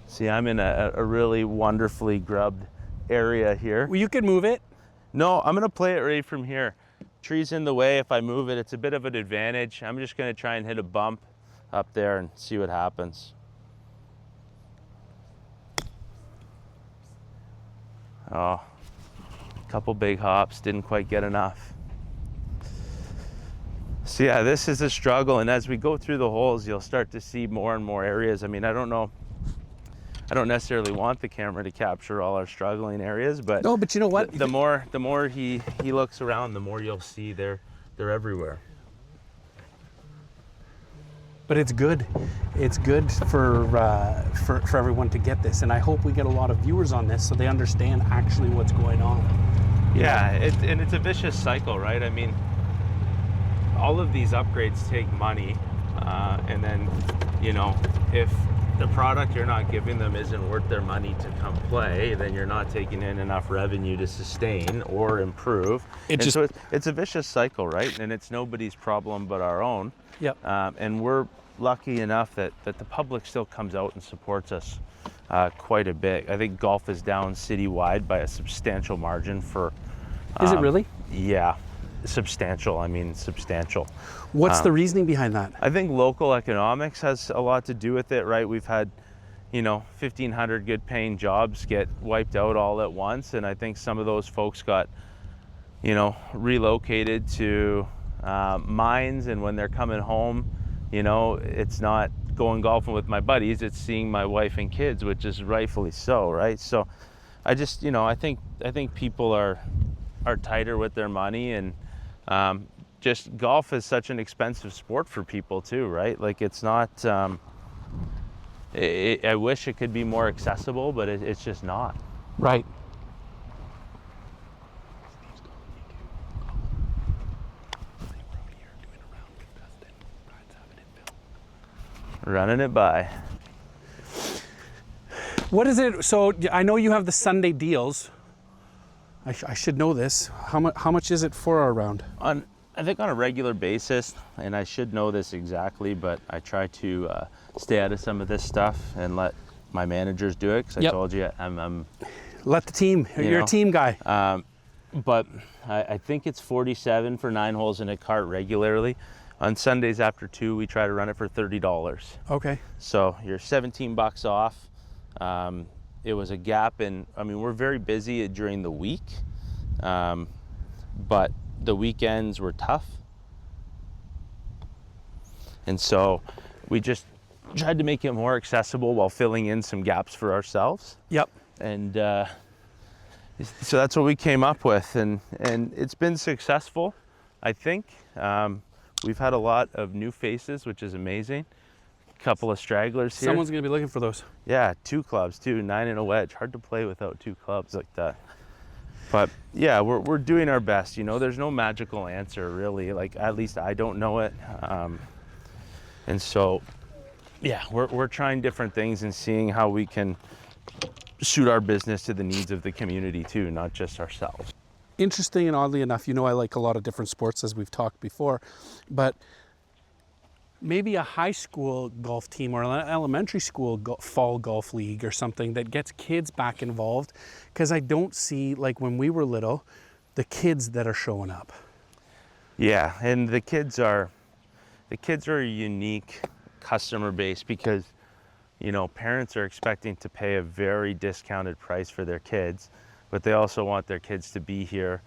See, I'm in a really wonderfully grubbed area here. Well, you can move it. No, I'm gonna play it right from here. Tree's in the way. If I move it, it's a bit of an advantage. I'm just gonna try and hit a bump up there and see what happens. Oh, a couple big hops, didn't quite get enough. So yeah, this is a struggle, and as we go through the holes, you'll start to see more and more areas. I mean, I don't necessarily want the camera to capture all our struggling areas, but No, but you know what? The more he looks around, the more you'll see they're everywhere. But it's good. It's good for everyone to get this, and I hope we get a lot of viewers on this so they understand actually what's going on. Yeah, it's a vicious cycle, right? I mean, all of these upgrades take money, and then, if the product you're not giving them isn't worth their money to come play, then you're not taking in enough revenue to sustain or improve. So it's a vicious cycle, right? And it's nobody's problem but our own. Yep. And we're lucky enough that the public still comes out and supports us quite a bit. I think golf is down citywide by a substantial margin for... Is it really? Yeah, substantial. I mean, substantial. What's the reasoning behind that? I think local economics has a lot to do with it, right? We've had, 1,500 good paying jobs get wiped out all at once. And I think some of those folks got, relocated to mines. And when they're coming home, it's not going golfing with my buddies, it's seeing my wife and kids, which is rightfully so, right? So I just, I think people are tighter with their money, and just golf is such an expensive sport for people too, right? Like, it's not, I wish it could be more accessible, but it's just not. Right. Running it by. What is it? So I know you have the Sunday deals. I should know this. How much is it for our round? I think on a regular basis, and I should know this exactly, but I try to stay out of some of this stuff and let my managers do it, because I told you I'm Let the team. You're a team guy. but I think it's 47 for 9 holes in a cart regularly. On Sundays after 2, we try to run it for $30. Okay. So you're 17 bucks off. It was a gap in, I mean, we're very busy during the week, but the weekends were tough. And so we just tried to make it more accessible while filling in some gaps for ourselves. Yep. And so that's what we came up with, and it's been successful, I think. We've had a lot of new faces, which is amazing. A couple of stragglers here. Someone's gonna be looking for those. Yeah, 2 clubs too, 9 and a wedge. Hard to play without 2 clubs like that. But yeah, we're doing our best. You know, there's no magical answer really. Like, at least I don't know it. And so, yeah, we're trying different things and seeing how we can suit our business to the needs of the community too, not just ourselves. Interesting, and oddly enough, you know, I like a lot of different sports, as we've talked before, but maybe a high school golf team or an elementary school fall golf league or something that gets kids back involved, because I don't see, like when we were little, the kids that are showing up. Yeah, and the kids are a unique customer base because, you know, parents are expecting to pay a very discounted price for their kids, but they also want their kids to be here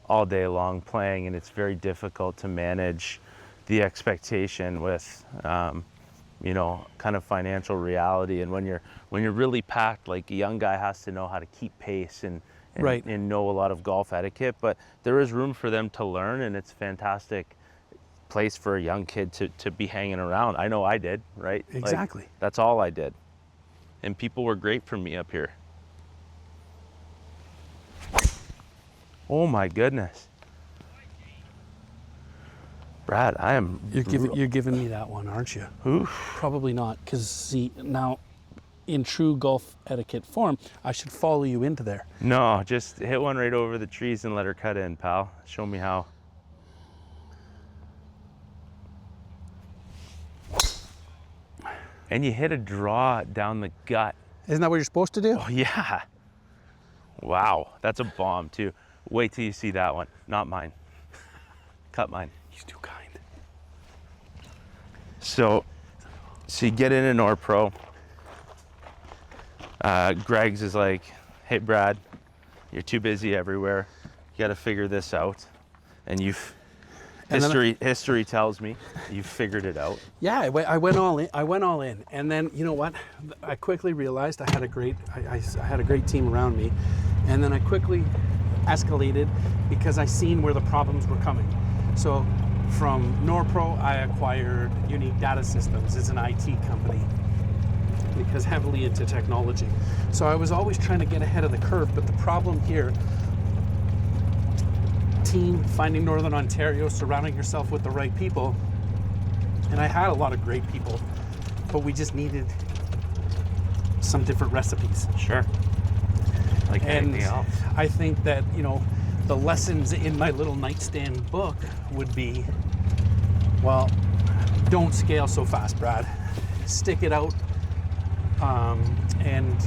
all day long playing, and it's very difficult to manage the expectation with, you know, kind of financial reality. And when you're really packed, like, a young guy has to know how to keep pace and Right. and know a lot of golf etiquette, but there is room for them to learn, and it's a fantastic place for a young kid to be hanging around. I know I did, right? Exactly. Like, that's all I did. And people were great for me up here. Oh my goodness. Brad, I am... You're giving me that one, aren't you? Oof. Probably not, because see, now in true golf etiquette form, I should follow you into there. No, just hit one right over the trees and let her cut in, pal. Show me how. And you hit a draw down the gut. Isn't that what you're supposed to do? Oh yeah. Wow, that's a bomb too. Wait till you see that one. Not mine. Cut mine. He's too kind. So you get in an Pro. Greg's is like, hey Brad, you're too busy everywhere. You got to figure this out. And history tells me you've figured it out. Yeah, I went all in. I went all in, and then you know what? I quickly realized I had a great team around me, and then I quickly escalated because I seen where the problems were coming. So from Norpro, I acquired Unique Data Systems. It's an IT company because heavily into technology. So I was always trying to get ahead of the curve, but the problem here, team, finding Northern Ontario, surrounding yourself with the right people, and I had a lot of great people, but we just needed some different recipes. Sure. Like anything else. I think that, you know, the lessons in my little nightstand book would be, well, don't scale so fast, Brad. Stick it out and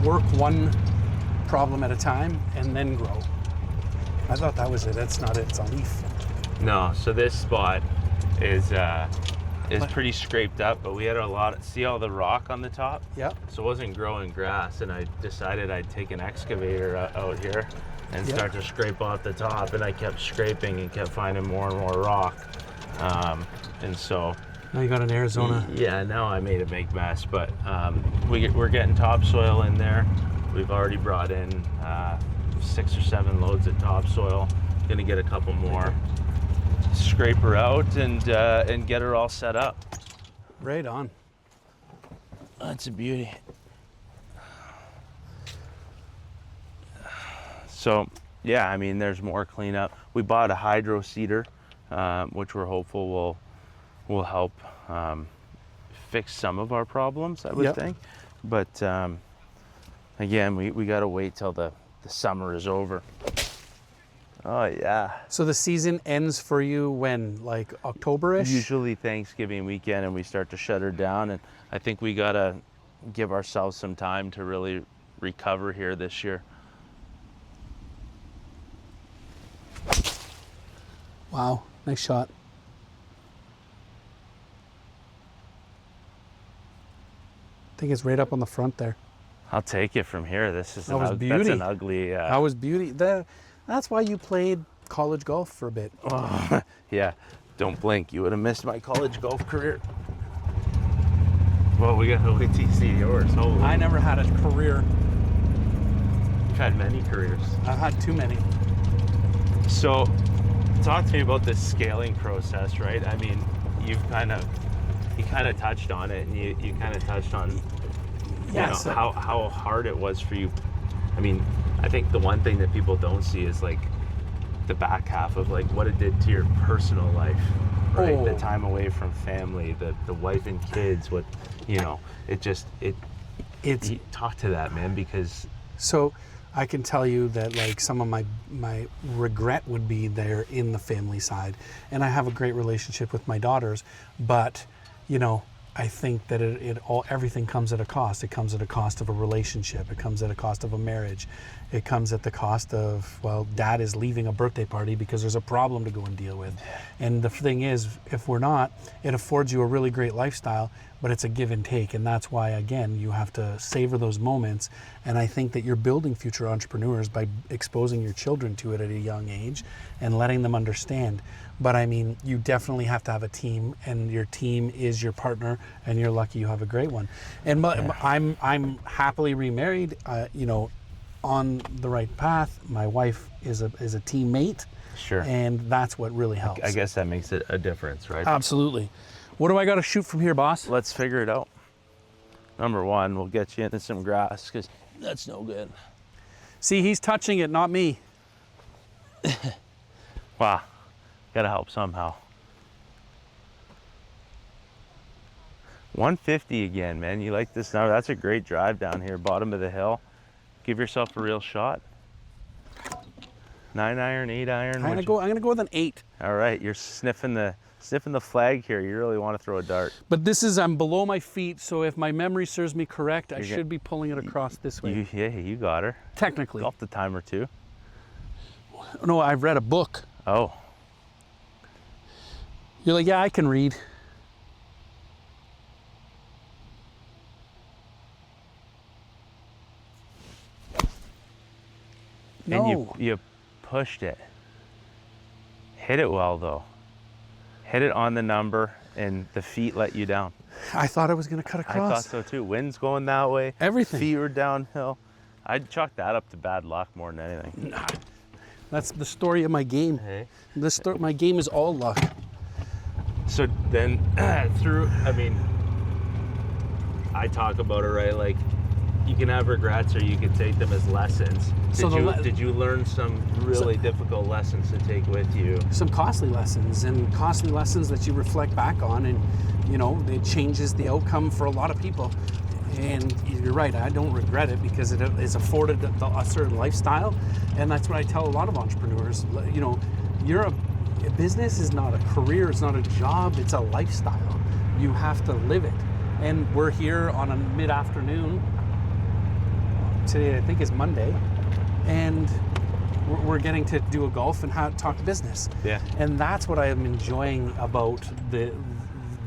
work one problem at a time and then grow. I thought that was it. That's not it. It's a leaf. No, so this spot is pretty scraped up, but we had a lot. See all the rock on the top? Yep. So it wasn't growing grass, and I decided I'd take an excavator out here and start to scrape off the top, and I kept scraping and kept finding more and more rock. And so Now you got an Arizona. Yeah, now I made a big mess, but we're getting topsoil in there. We've already brought in 6 or 7 loads of topsoil. Gonna get a couple more. Scrape her out and get her all set up. Right on. That's a beauty. So yeah, I mean, there's more cleanup. We bought a hydro seeder, which we're hopeful will help fix some of our problems, I would think. But again, we got to wait till the summer is over. Oh yeah. So the season ends for you when, like October-ish? Usually Thanksgiving weekend, and we start to shut her down. And I think we gotta give ourselves some time to really recover here this year. Wow, nice shot. think it's right up on the front there. I'll take it from here. This is That was that's beauty. an ugly. That was beauty. That's why you played college golf for a bit. Oh, yeah, don't blink. You would have missed my college golf career. Well, we got to wait till you see yours. Holy. I never had a career. You've had many careers. I've had too many. So, talk to me about this scaling process, right? I mean, you kind of touched on it, and you kind of touched on Yes. how hard it was for you. I mean, I think the one thing that people don't see is like the back half of like what it did to your personal life, right? Oh. The time away from family, the wife and kids, what, It's talk to that, man, because so I can tell you that like some of my regret would be there in the family side, and I have a great relationship with my daughters, but I think that everything comes at a cost. It comes at a cost of a relationship. It comes at a cost of a marriage. It comes at the cost of, well, dad is leaving a birthday party because there's a problem to go and deal with. And the thing is, if we're not, it affords you a really great lifestyle, but it's a give and take. And that's why, again, you have to savor those moments. And I think that you're building future entrepreneurs by exposing your children to it at a young age and letting them understand. But I mean, you definitely have to have a team, and your team is your partner, and you're lucky you have a great one. And I'm happily remarried, on the right path. My wife is a teammate. sure. And that's what really helps. I guess that makes it a difference, right? Absolutely. What do I got to shoot from here, boss? Let's figure it out. Number one, we'll get you into some grass because that's no good. See, he's touching it, not me. Wow, gotta help somehow. 150 again, man. You like this number? That's a great drive down here, bottom of the hill. Give yourself a real shot. 9 iron, 8 iron. I'm gonna go with an 8. All right, you're sniffing the flag here. You really want to throw a dart. But I'm below my feet, so if my memory serves me correct, I should be pulling it across this way. You got her. Technically. Golfed a time or two. No, I've read a book. Oh, You're like, yeah, I can read. and No. you pushed it. Hit it well though. Hit it on the number, and the feet let you down. I thought I was gonna cut I across. thought so too. Wind's going that way. Everything. Feet were downhill. I'd chalk that up to bad luck more than anything. That's the story of my game. Hey. My game is all luck. So then I talk about it, right? Like, you can have regrets or you can take them as lessons. Did you learn some really difficult lessons to take with you? Some costly lessons that you reflect back on, and it changes the outcome for a lot of people. And you're right, I don't regret it because it has afforded a certain lifestyle, and that's what I tell a lot of entrepreneurs. A business is not a career, it's not a job, it's a lifestyle. You have to live it. And we're here on a mid-afternoon. Today I think is Monday, and we're getting to do a golf and talk business. Yeah. And that's what I am enjoying about the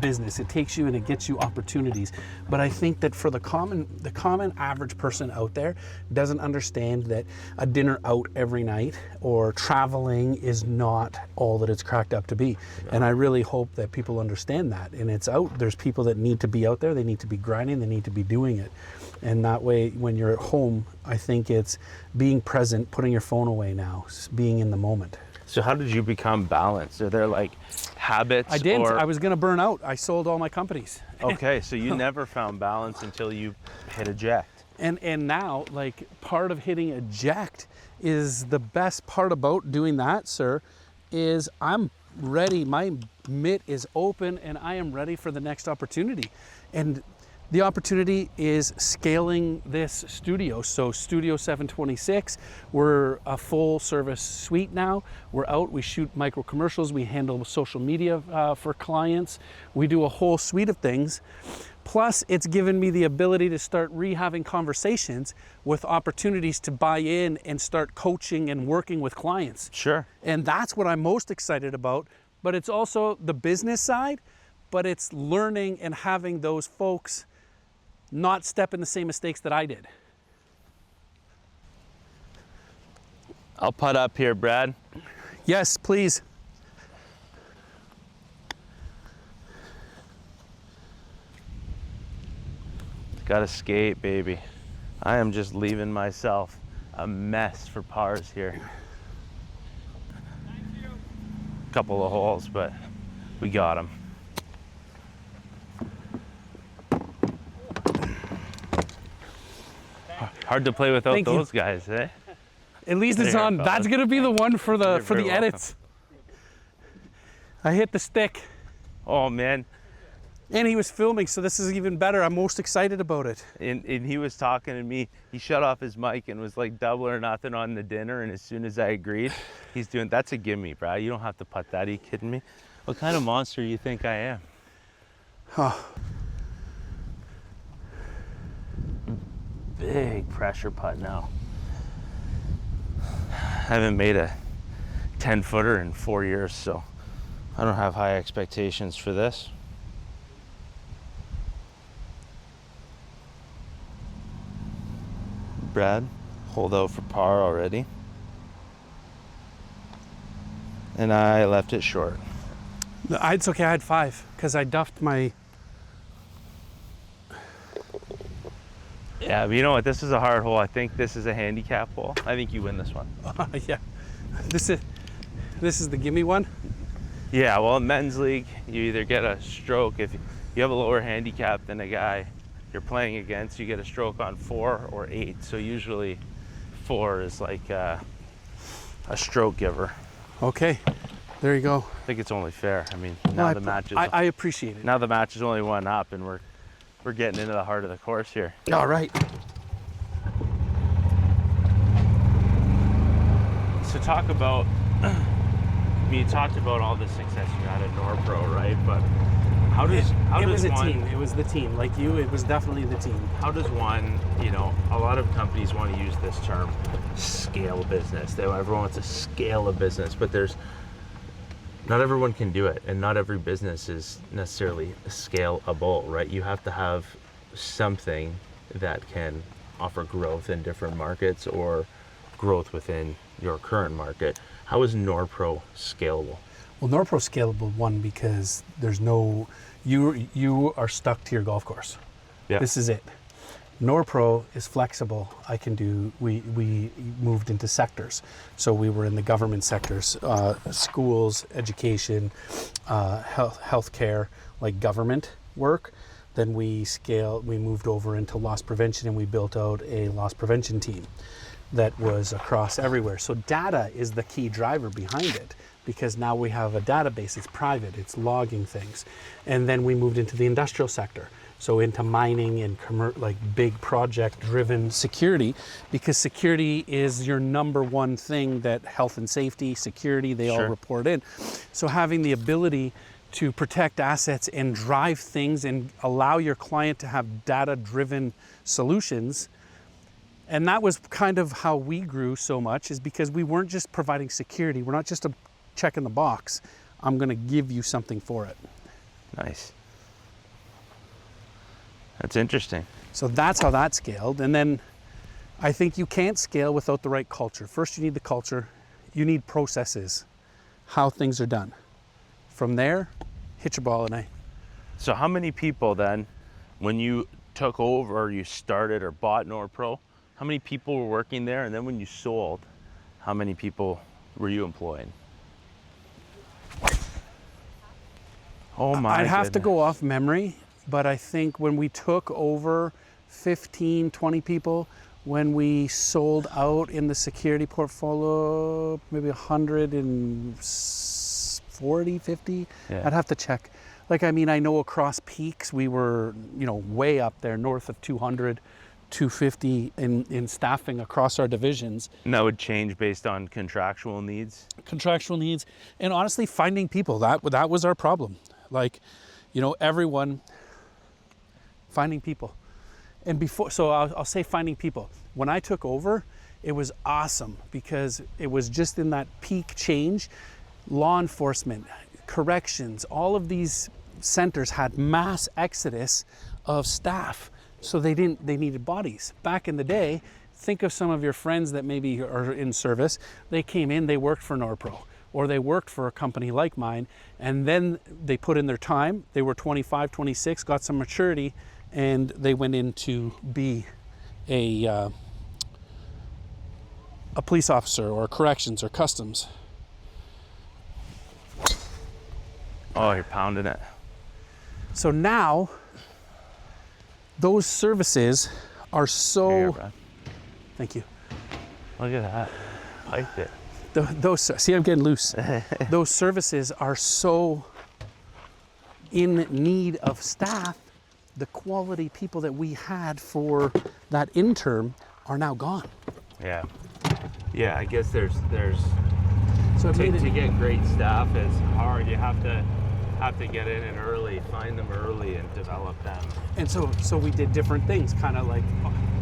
business. It takes you and it gets you opportunities. But I think that for the common average person out there doesn't understand that a dinner out every night or traveling is not all that it's cracked up to be. No. And I really hope that people understand that. And there's people that need to be out there, they need to be grinding, they need to be doing it. And that way, when you're at home, I think it's being present, putting your phone away now, being in the moment. So how did you become balanced? Are there like habits? I didn't. I was going to burn out. I sold all my companies. Okay, so you never found balance until you hit eject. And now, like, part of hitting eject is the best part about doing that, sir, is I'm ready. My mitt is open and I am ready for the next opportunity. And the opportunity is scaling this studio. So Studio 726, we're a full service suite now. We're out, we shoot micro commercials, we handle social media for clients. We do a whole suite of things. Plus, it's given me the ability to start having conversations with opportunities to buy in and start coaching and working with clients. Sure. And that's what I'm most excited about. But it's also the business side, but it's learning and having those folks not step in the same mistakes that I did. I'll putt up here, Brad. Yes, please. Gotta skate, baby. I am just leaving myself a mess for pars here. Couple of holes, but we got them. Hard to play without Thank you. those guys, eh? At least it's There, on. fellas. That's gonna be the one for the You're very welcome. edits. I hit the stick, Oh man, and he was filming, so this is even better. I'm most excited about it. and he was talking to me. He shut off his mic and was like double or nothing on the dinner. And as soon as I agreed, he's doing, that's a gimme, Brad. You don't have to putt that. Are you kidding me? What kind of monster you think I am? Oh, Big pressure putt now. I haven't made a 10-footer in 4 years, so I don't have high expectations for this. Brad, hold out for par already. And I left it short. it's okay. I had 5 because I duffed my. Yeah, but you know what? This is a hard hole. I think this is a handicap hole. I think you win this one. Yeah, this is the gimme one. Yeah, well, in men's league, you either get a stroke if you have a lower handicap than a guy you're playing against. You get a stroke on 4 or 8. So usually 4 is like a stroke giver. Okay, there you go. I think it's only fair. I mean, now the match is I appreciate it. now the match is only 1 up, and we're getting into the heart of the course here. All right. So talk about. You talked about all the success you had at Norpro, right? But how does It was a one, team. It was the team. Like you, it was definitely the team. How does one, a lot of companies want to use this term, scale business. Everyone wants to scale a business, but not everyone can do it, and not every business is necessarily scalable, right? You have to have something that can offer growth in different markets or growth within your current market. How is Norpro scalable? Well, Norpro's scalable, one, because there's no, you are stuck to your golf course. Yeah. This is it. Norpro is flexible. We moved into sectors. So we were in the government sectors, schools, education, healthcare, like government work. Then we moved over into loss prevention, and we built out a loss prevention team that was across everywhere. So data is the key driver behind it, because now we have a database. It's private, it's logging things. And then we moved into the industrial sector. So into mining and like big project driven security, because security is your number one thing that health and safety, security, they all report in. So having the ability to protect assets and drive things and allow your client to have data driven solutions. And that was kind of how we grew so much, is because we weren't just providing security. We're not just a check in the box. I'm going to give you something for it. Nice. That's interesting. So that's how that scaled. And then I think you can't scale without the right culture. First, you need the culture. You need processes, how things are done. From there, hit your ball and I. So how many people then, when you took over or you started or bought Norpro, how many people were working there? And then when you sold, how many people were you employing? Oh my I'd have to goodness. go off memory, but I think when we took over 15, 20 people, when we sold out in the security portfolio, maybe 140, 50, Yeah. I'd have to check. Like, I mean, I know across peaks, we were, way up there, north of 200, 250 in staffing across our divisions. And that would change based on contractual needs? Contractual needs, and honestly, finding people, that was our problem. Like, everyone, finding people. And before, so I'll say finding people. When I took over, it was awesome because it was just in that peak change. Law enforcement, corrections, all of these centers had mass exodus of staff So they needed bodies. Back in the day, think of some of your friends that maybe are in service. They came in, they worked for Norpro, or they worked for a company like mine, and then they put in their time. They were 25, 26, got some maturity, and they went in to be a police officer or corrections or customs. Oh, you're pounding it. So now, those services are so... Here you go, Brad. Thank you. Look at that. Piped it. Those, see, I'm getting loose. Those services are so in need of staff. The quality people that we had for that intern are now gone. Yeah. Yeah, I guess there's So it made To it, get great staff is hard. You have to get in and early, find them early, and develop them. and so we did different things, kind of like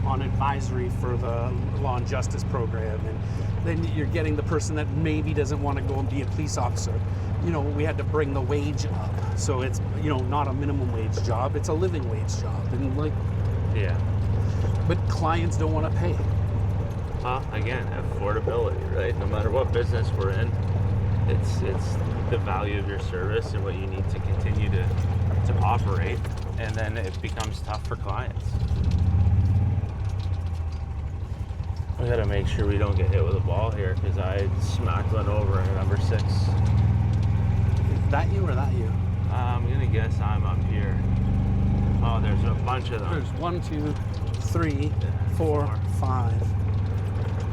on advisory for the Law and Justice program, and then you're getting the person that maybe doesn't want to go and be a police officer. You know, we had to bring the wage up, so it's, you know, not a minimum wage job, it's a living wage job, and like, Yeah. but clients don't want to pay. Again, affordability, right? No matter what business we're in, it's the value of your service and what you need to continue to operate, and then it becomes tough for clients. we gotta make sure we don't get hit with a ball here, because I smacked one over in number 6. That you or that you? I'm gonna guess I'm up here. Oh, there's a bunch of them. There's 1, 2, 3, 4, 5.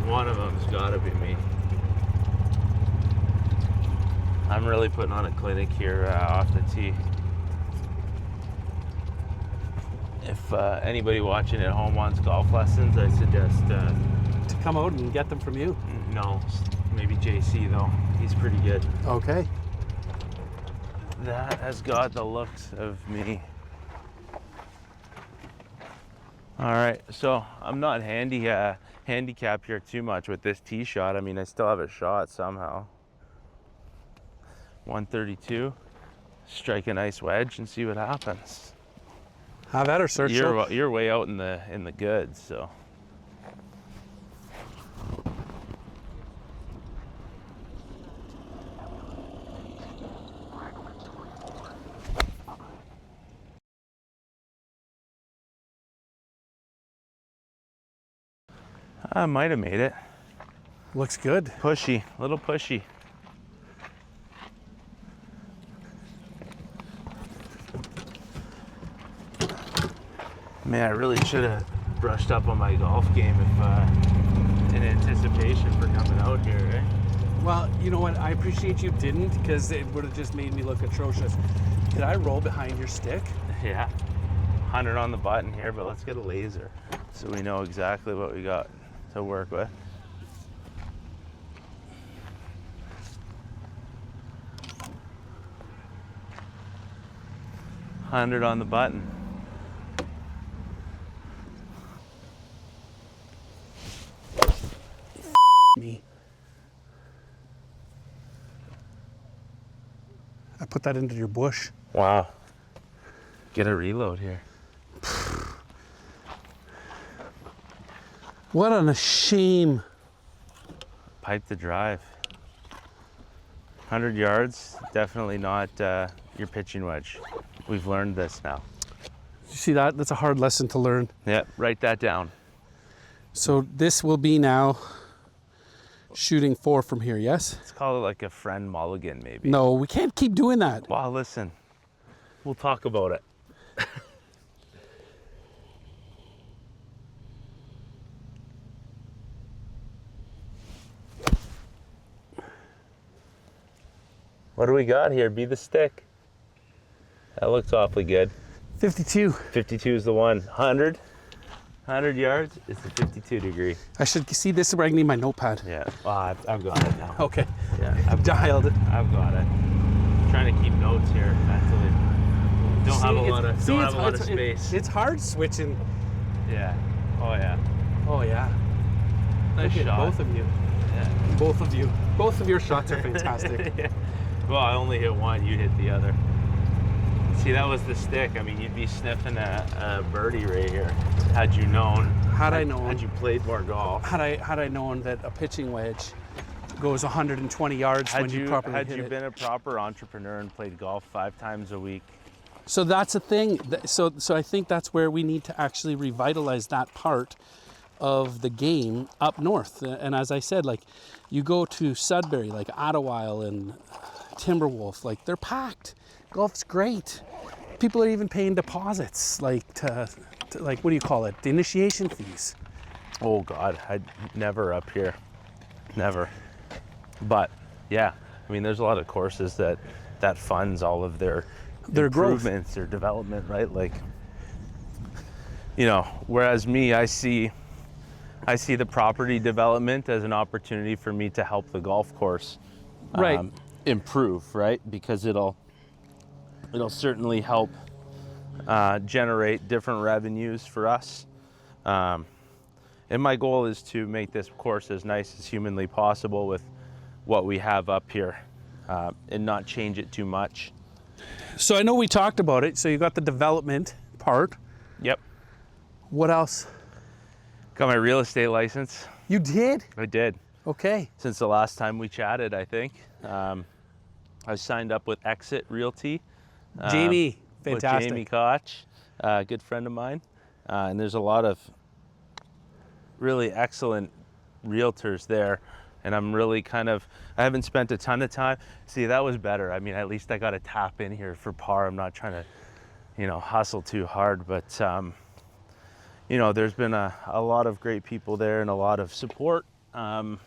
One of them's gotta be me. I'm really putting on a clinic here off the tee. If anybody watching at home wants golf lessons, I suggest To come out and get them from you. no, maybe JC though. He's pretty good. Okay. that has got the looks of me. All right, so I'm not handicap here too much with this tee shot. I mean, I still have a shot somehow. 132. Strike a nice wedge and see what happens. Have at her, sir. You're way out in the goods, so. I might have made it. Looks good. Pushy, a little pushy. Man, I really should have brushed up on my golf game if in anticipation for coming out here, eh? Well, you know what? I appreciate you didn't, because it would have just made me look atrocious. Did I roll behind your stick? Yeah. 100 on the button here, but let's get a laser so we know exactly what we got to work with. $100 on the button. Me. I put that into your bush. Wow. Get a reload here. What a shame. Pipe the drive. 100 yards, definitely not your pitching wedge. We've learned this now. You see that? That's a hard lesson to learn. Yeah, write that down. So this will be now shooting 4 from here, yes? Let's call it like a friend mulligan, maybe. No, we can't keep doing that. Well, listen, we'll talk about it. What do we got here? Be the stick. That looks awfully good. 52. 52 is the one. 100 yards is the 52 degree. I should see this where I need my notepad. Yeah. Well, I've got it now. Okay. Yeah. I've dialed it. I've got it. I'm trying to keep notes here mentally. Don't have a lot of space. It's hard switching. Yeah. Oh yeah. Oh yeah. Nice Look at shot. both of you. Yeah. Both of you. Both of your shots are fantastic. Yeah. Well, I only hit one. You hit the other. See, that was the stick. I mean, you'd be sniffing a birdie right here had you known. Had you played more golf. Had I known that a pitching wedge goes 120 yards when you properly hit it. Had you been a proper entrepreneur and played golf 5 times a week? So that's a thing. So I think that's where we need to actually revitalize that part of the game up north. And as I said, like you go to Sudbury, like Ottawa and Timberwolf, like they're packed. Golf's great. People are even paying deposits, like to like, what do you call it? The initiation fees. Oh God, I'd never up here, never. But yeah, I mean, there's a lot of courses that funds all of their improvements, their development, right? Like, you know, whereas me, I see the property development as an opportunity for me to help the golf course improve, right? Because it'll certainly help generate different revenues for us. And my goal is to make this course as nice as humanly possible with what we have up here, and not change it too much. So I know we talked about it. So you got the development part. Yep. What else? Got my real estate license. You did? I did. Okay. Since the last time we chatted, I think. I signed up with Exit Realty. Jamie, fantastic. With Jamie Koch, a good friend of mine. And there's a lot of really excellent realtors there. And I'm really I haven't spent a ton of time. See, that was better. I mean, at least I got to tap in here for par. I'm not trying to, hustle too hard. But, there's been a lot of great people there and a lot of support. And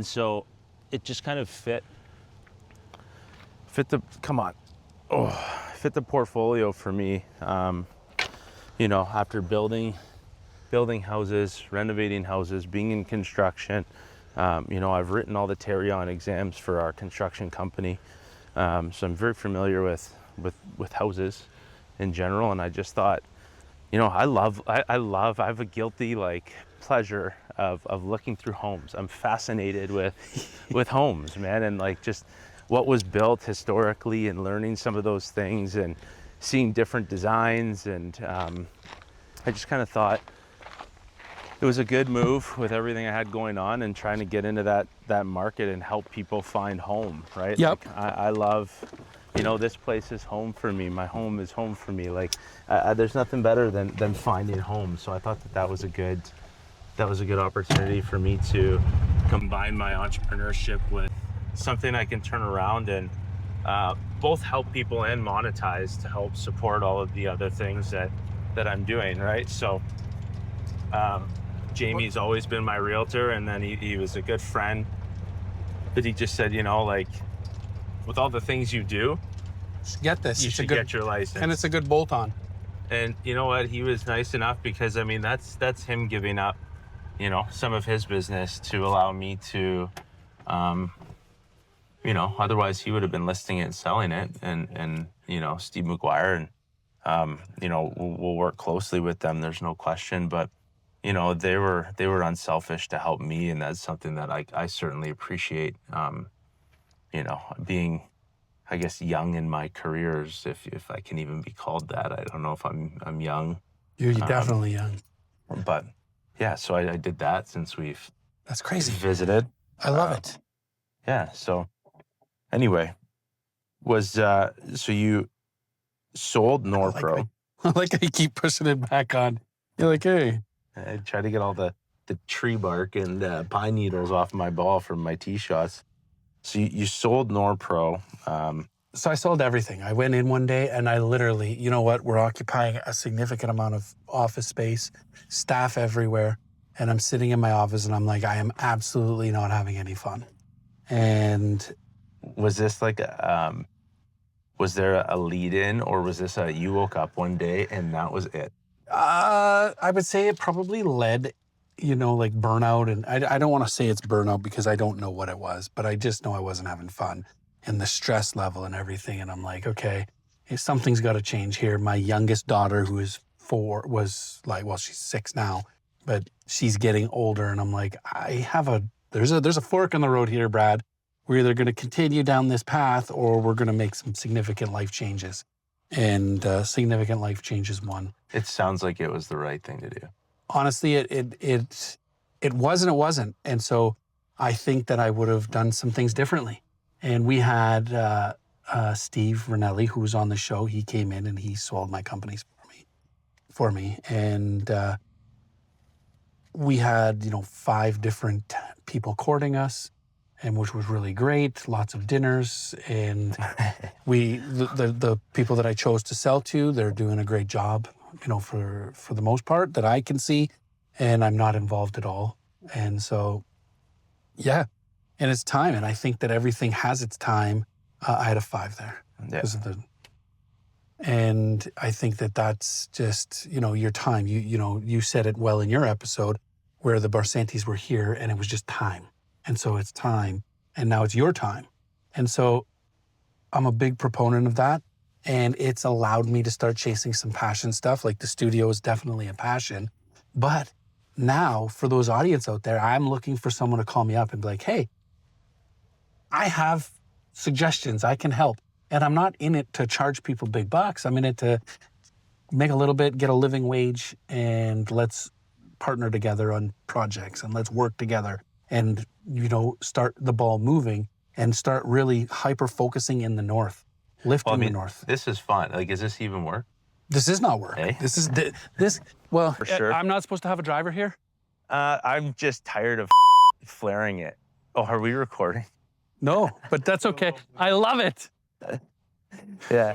so it just kind of fit the portfolio for me. After building houses, renovating houses, being in construction. I've written all the Tarion exams for our construction company. So I'm very familiar with houses in general. And I just thought, I have a guilty pleasure of looking through homes. I'm fascinated with homes, man. And just what was built historically and learning some of those things and seeing different designs. And I just kind of thought, it was a good move with everything I had going on and trying to get into that market and help people find home, right? Yep. I love, this place is home for me. My home is home for me. There's nothing better than finding home. So I thought that was a good opportunity for me to combine my entrepreneurship with something I can turn around and both help people and monetize to help support all of the other things that I'm doing, right? So, Jamie's always been my realtor, and then he was a good friend, but he just said, with all the things you do, get this. You should get your license. And it's a good bolt on. And you know what? He was nice enough because, I mean, that's him giving up, some of his business to allow me to, otherwise he would have been listing it and selling it. And Steve McGuire and, we'll work closely with them. There's no question, but they were unselfish to help me, and that's something that I certainly appreciate. Being, I guess, young in my careers, if I can even be called that. I don't know if I'm young. You're definitely young. But yeah, so I did that since we've That's crazy. visited. I love it. Yeah. So anyway, so you sold Norpro. I like how you keep pushing it back on. You're like, hey. I tried to get all the tree bark and pine needles off my ball from my tee shots. So you sold Norpro. So I sold everything. I went in one day and I literally, we're occupying a significant amount of office space, staff everywhere. And I'm sitting in my office and I'm like, I am absolutely not having any fun. And was this was there a lead in, or was this you woke up one day and that was it? I would say it probably led, burnout. And I don't want to say it's burnout because I don't know what it was, but I just know I wasn't having fun and the stress level and everything. And I'm like, okay, something's got to change here. My youngest daughter, who is 4, she's 6 now, but she's getting older. And I'm like, there's a fork in the road here, Brad. We're either going to continue down this path or we're going to make some significant life changes. and significant life change is one. It sounds like it was the right thing to do. Honestly, it was and it wasn't. And so I think that I would have done some things differently. And we had Steve Ranelli, who was on the show. He came in and he sold my companies for me. And we had, 5 different people courting us, and which was really great. Lots of dinners, and the people that I chose to sell to, they're doing a great job, for the most part that I can see, and I'm not involved at all. And so, yeah, and it's time, and I think that everything has its time. I had a 5 there because of and I think that that's just, your time. You said it well in your episode where the Barsantis were here and it was just time. And so it's time, and now it's your time. And so I'm a big proponent of that. And it's allowed me to start chasing some passion stuff. Like the studio is definitely a passion. But now for those audience out there, I'm looking for someone to call me up and be like, hey, I have suggestions, I can help. And I'm not in it to charge people big bucks. I'm in it to make a little bit, get a living wage, and let's partner together on projects and let's work together and, start the ball moving and start really hyper-focusing in the north, lifting the north. This is fun. Like, is this even work? This is not work. Hey? Well, For sure. I'm not supposed to have a driver here? I'm just tired of flaring it. Oh, are we recording? No, but that's okay. I love it. Yeah.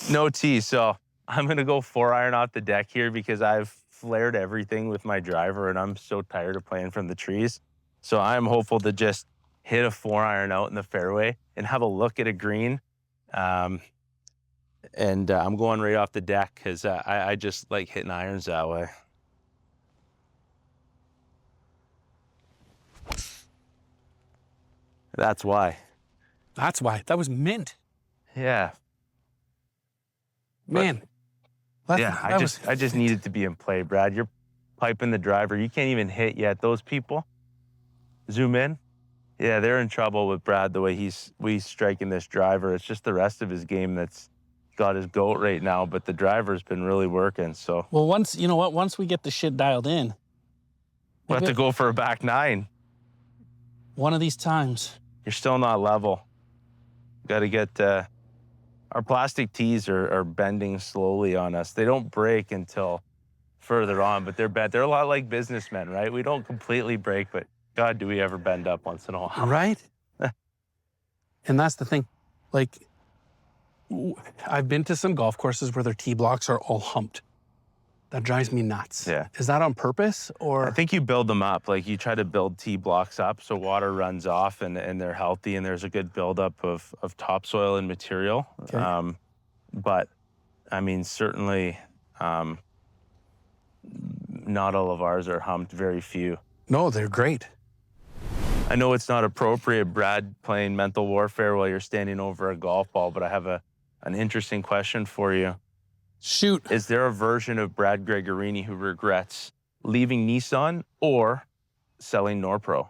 No tea. So I'm going to go 4-iron off the deck here because I've flared everything with my driver and I'm so tired of playing from the trees. So I'm hopeful to just hit a 4-iron out in the fairway and have a look at a green. And I'm going right off the deck because I just like hitting irons that way. That's why. That's why. That was mint. Yeah. Man. I just needed to be in play, Brad. You're piping the driver. You can't even hit yet. Those people, zoom in. Yeah, they're in trouble with Brad the way he's striking this driver. It's just the rest of his game that's got his goat right now, but the driver's been really working, so. Well, once we get the shit dialed in. We'll have to go for a back 9. One of these times. You're still not level. Got to get, our plastic tees are bending slowly on us. They don't break until further on, but they're a lot like businessmen, right? We don't completely break, but God, do we ever bend up once in a while. Right? And that's the thing. Like, I've been to some golf courses where their tee blocks are all humped. That drives me nuts. Yeah. Is that on purpose, or? I think you build them up. Like you try to build tee blocks up so water runs off and they're healthy and there's a good buildup of topsoil and material. Okay. But I mean, certainly not all of ours are humped, very few. No, they're great. I know it's not appropriate, Brad, playing mental warfare while you're standing over a golf ball, but I have an interesting question for you. Shoot. Is there a version of Brad Gregorini who regrets leaving Nissan or selling Norpro?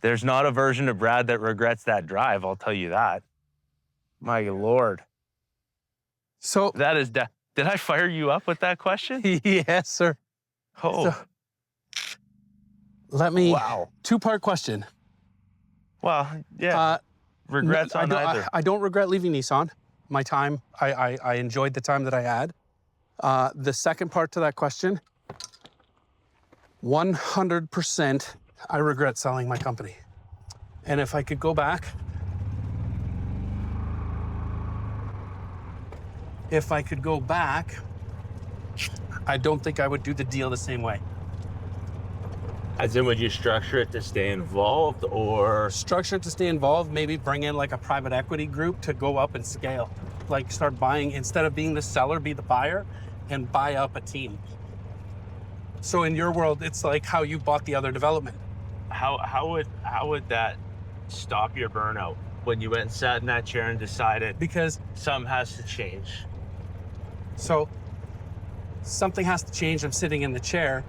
There's not a version of Brad that regrets that drive, I'll tell you that. My Lord. So That is, did I fire you up with that question? yes, sir. Oh, So, let me. wow. 2-part question. Well, yeah, regrets on either. I don't regret leaving Nissan. My time, I enjoyed the time that I had. The second part to that question, 100% I regret selling my company. And if I could go back, I don't think I would do the deal the same way. As in, would you structure it to stay involved, or? Structure it to stay involved, maybe bring in like a private equity group to go up and scale. Like start buying, instead of being the seller, be the buyer and buy up a team. So in your world, it's like how you bought the other development. How would that stop your burnout when you went and sat in that chair and decided Because, something has to change? so something has to change. I'm sitting in the chair.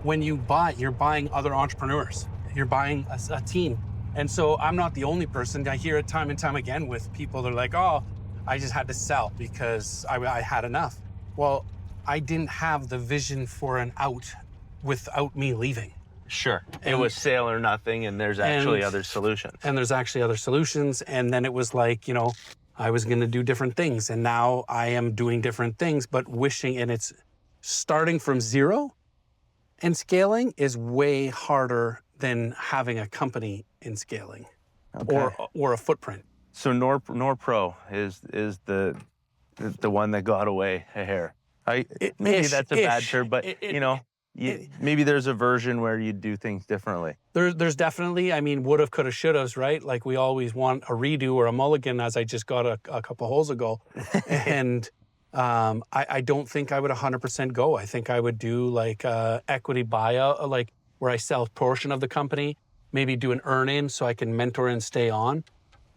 When you buy, you're buying other entrepreneurs. You're buying a team. And so I'm not the only person. I hear it time and time again with people. They're like, oh, I just had to sell because I had enough. Well, I didn't have the vision for an out without me leaving. Sure. It And- was sale or nothing, and there's actually and- other solutions. And there's actually other solutions. And then it was like, you know, I was going to do different things. And now I am doing different things, but wishing, and it's starting from zero and scaling is way harder than having a company in scaling or a footprint. So Norpro is the one that got away a hair. Maybe that's a bad term, but you know, maybe there's a version where you do things differently. There's definitely, I mean, woulda, coulda, shouldas, right? Like we always want a redo or a mulligan, as I just got a couple holes ago. And I don't think I would 100% go. I think I would do like equity buyout, like where I sell a portion of the company, maybe do an earn-in so I can mentor and stay on.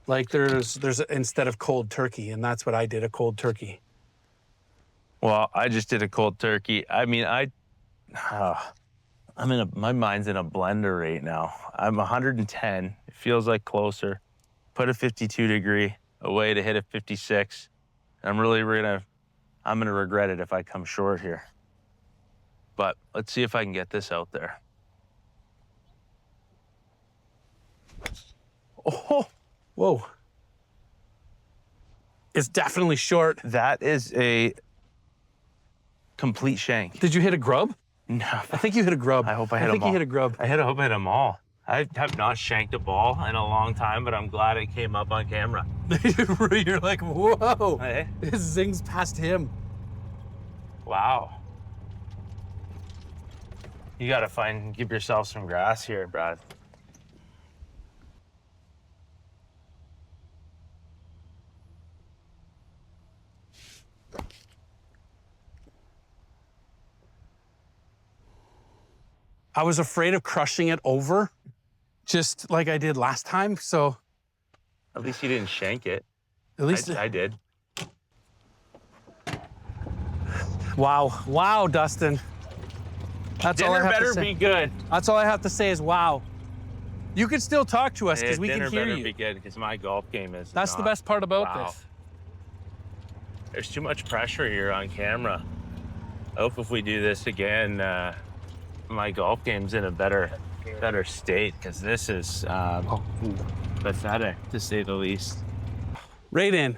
Like there's instead of cold turkey, and that's what I did, a cold turkey. Well, I just did a cold turkey. I mean, my mind's in a blender right now. I'm 110. It feels like closer. Put a 52 degree away to hit a 56. I'm gonna regret it if I come short here. But let's see if I can get this out there. Oh, whoa. It's definitely short. That is a complete shank. Did you hit a grub? No. I think you hit a grub. I hope I hit I think them all. you hit a grub. I hope I hit them all. I have not shanked a ball in a long time, but I'm glad it came up on camera. You're like, whoa. Hey. It zings past him. Wow. You gotta give yourself some grass here, Brad. I was afraid of crushing it over, just like I did last time. So At least you didn't shank it. at least, I did. wow, Dustin. That's all I Dinner have to better say. be good. That's all I have to say is wow. You can still talk to us because we can Dinner hear better you. be good because my golf game is. That's the not. best part about Wow. this. There's too much pressure here on camera. I hope if we do this again, my golf game's in a better state because this is pathetic to say the least. Right in.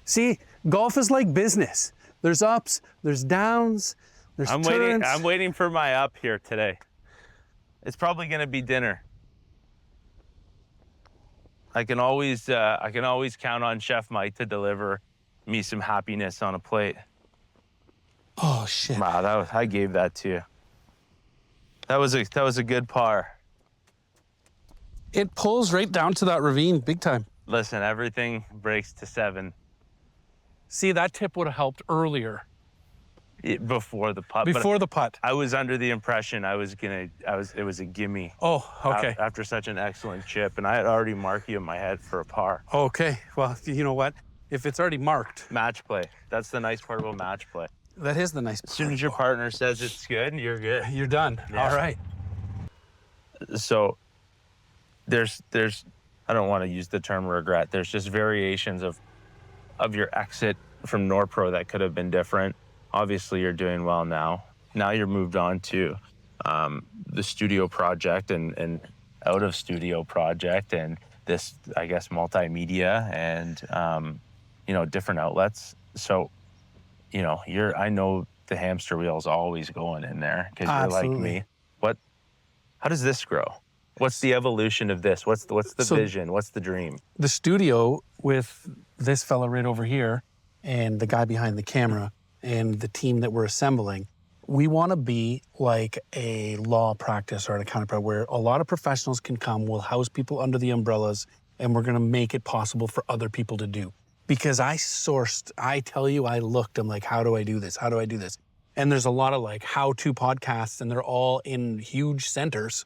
See, golf is like business. There's ups, there's downs, there's turns. I'm waiting for my up here today. It's probably gonna be dinner. I can always count on Chef Mike to deliver me some happiness on a plate. Oh shit. Wow, I gave that to you. That was a good par. It pulls right down to that ravine big time. Listen, everything breaks to 7 See, that tip would have helped earlier, before the putt. but before the putt. I was under the impression it was a gimme. Oh, okay. After such an excellent chip, and I had already marked you in my head for a par. Okay. Well, you know what? If it's already marked, Match play. That's the nice part about match play. that is the nice part. As soon as your partner says it's good, you're good. You're done. Yeah. All right. So there's I don't want to use the term regret. There's just variations of your exit from Norpro that could have been different. Obviously, you're doing well now. Now you're moved on to the studio project and out of studio project and this, I guess, multimedia and different outlets. So, I know the hamster wheel's always going in there because you're like Absolutely. me. How does this grow? What's the evolution of this? What's the So- vision? What's the dream? The studio with this fella right over here and the guy behind the camera and the team that we're assembling, we want to be like a law practice or an accounting practice where a lot of professionals can come, we'll house people under the umbrellas, and we're going to make it possible for other people to do. Because I looked, I'm like, how do I do this? How do I do this? And there's a lot of like how-to podcasts and they're all in huge centers,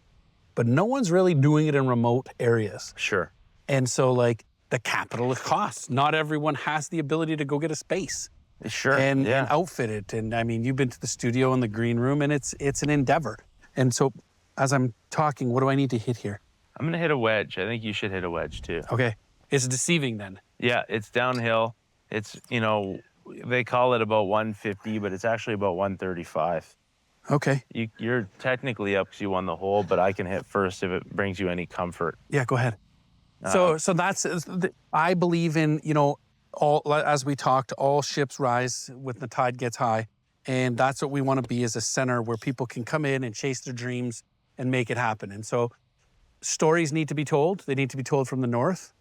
but no one's really doing it in remote areas. Sure. And so like the capital costs. Not everyone has the ability to go get a space Sure. and yeah. outfit it. And I mean, you've been to the studio and the green room and it's an endeavor. And so as I'm talking, what do I need to hit here? I'm gonna hit a wedge. I think you should hit a wedge too. Okay. It's deceiving then. Yeah, it's downhill. It's, you know, they call it about 150, but it's actually about 135. Okay. You're technically up because you won the hole, but I can hit first if it brings you any comfort. Yeah, go ahead. So that's, I believe in, you know, all, as we talked, all ships rise when the tide gets high. And that's what we want to be, as a center where people can come in and chase their dreams and make it happen. And so stories need to be told. They need to be told from the north.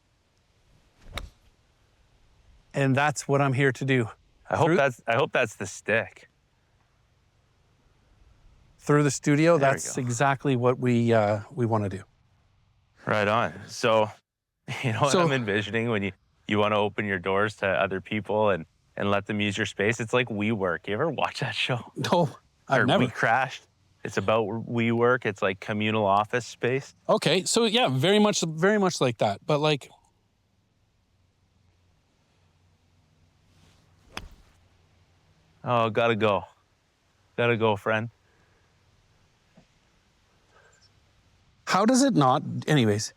And that's what I'm here to do. I hope that's the stick. Through the studio, There we that's go. exactly what we want to do. Right on. So, you know what I'm envisioning when you want to open your doors to other people and let them use your space? It's like WeWork. You ever watch that show? No, I've Or never. We Crashed. It's about WeWork. It's like communal office space. Okay, so yeah, very much like that. But like, Oh, gotta go. Gotta go, friend. how does it not? Anyways,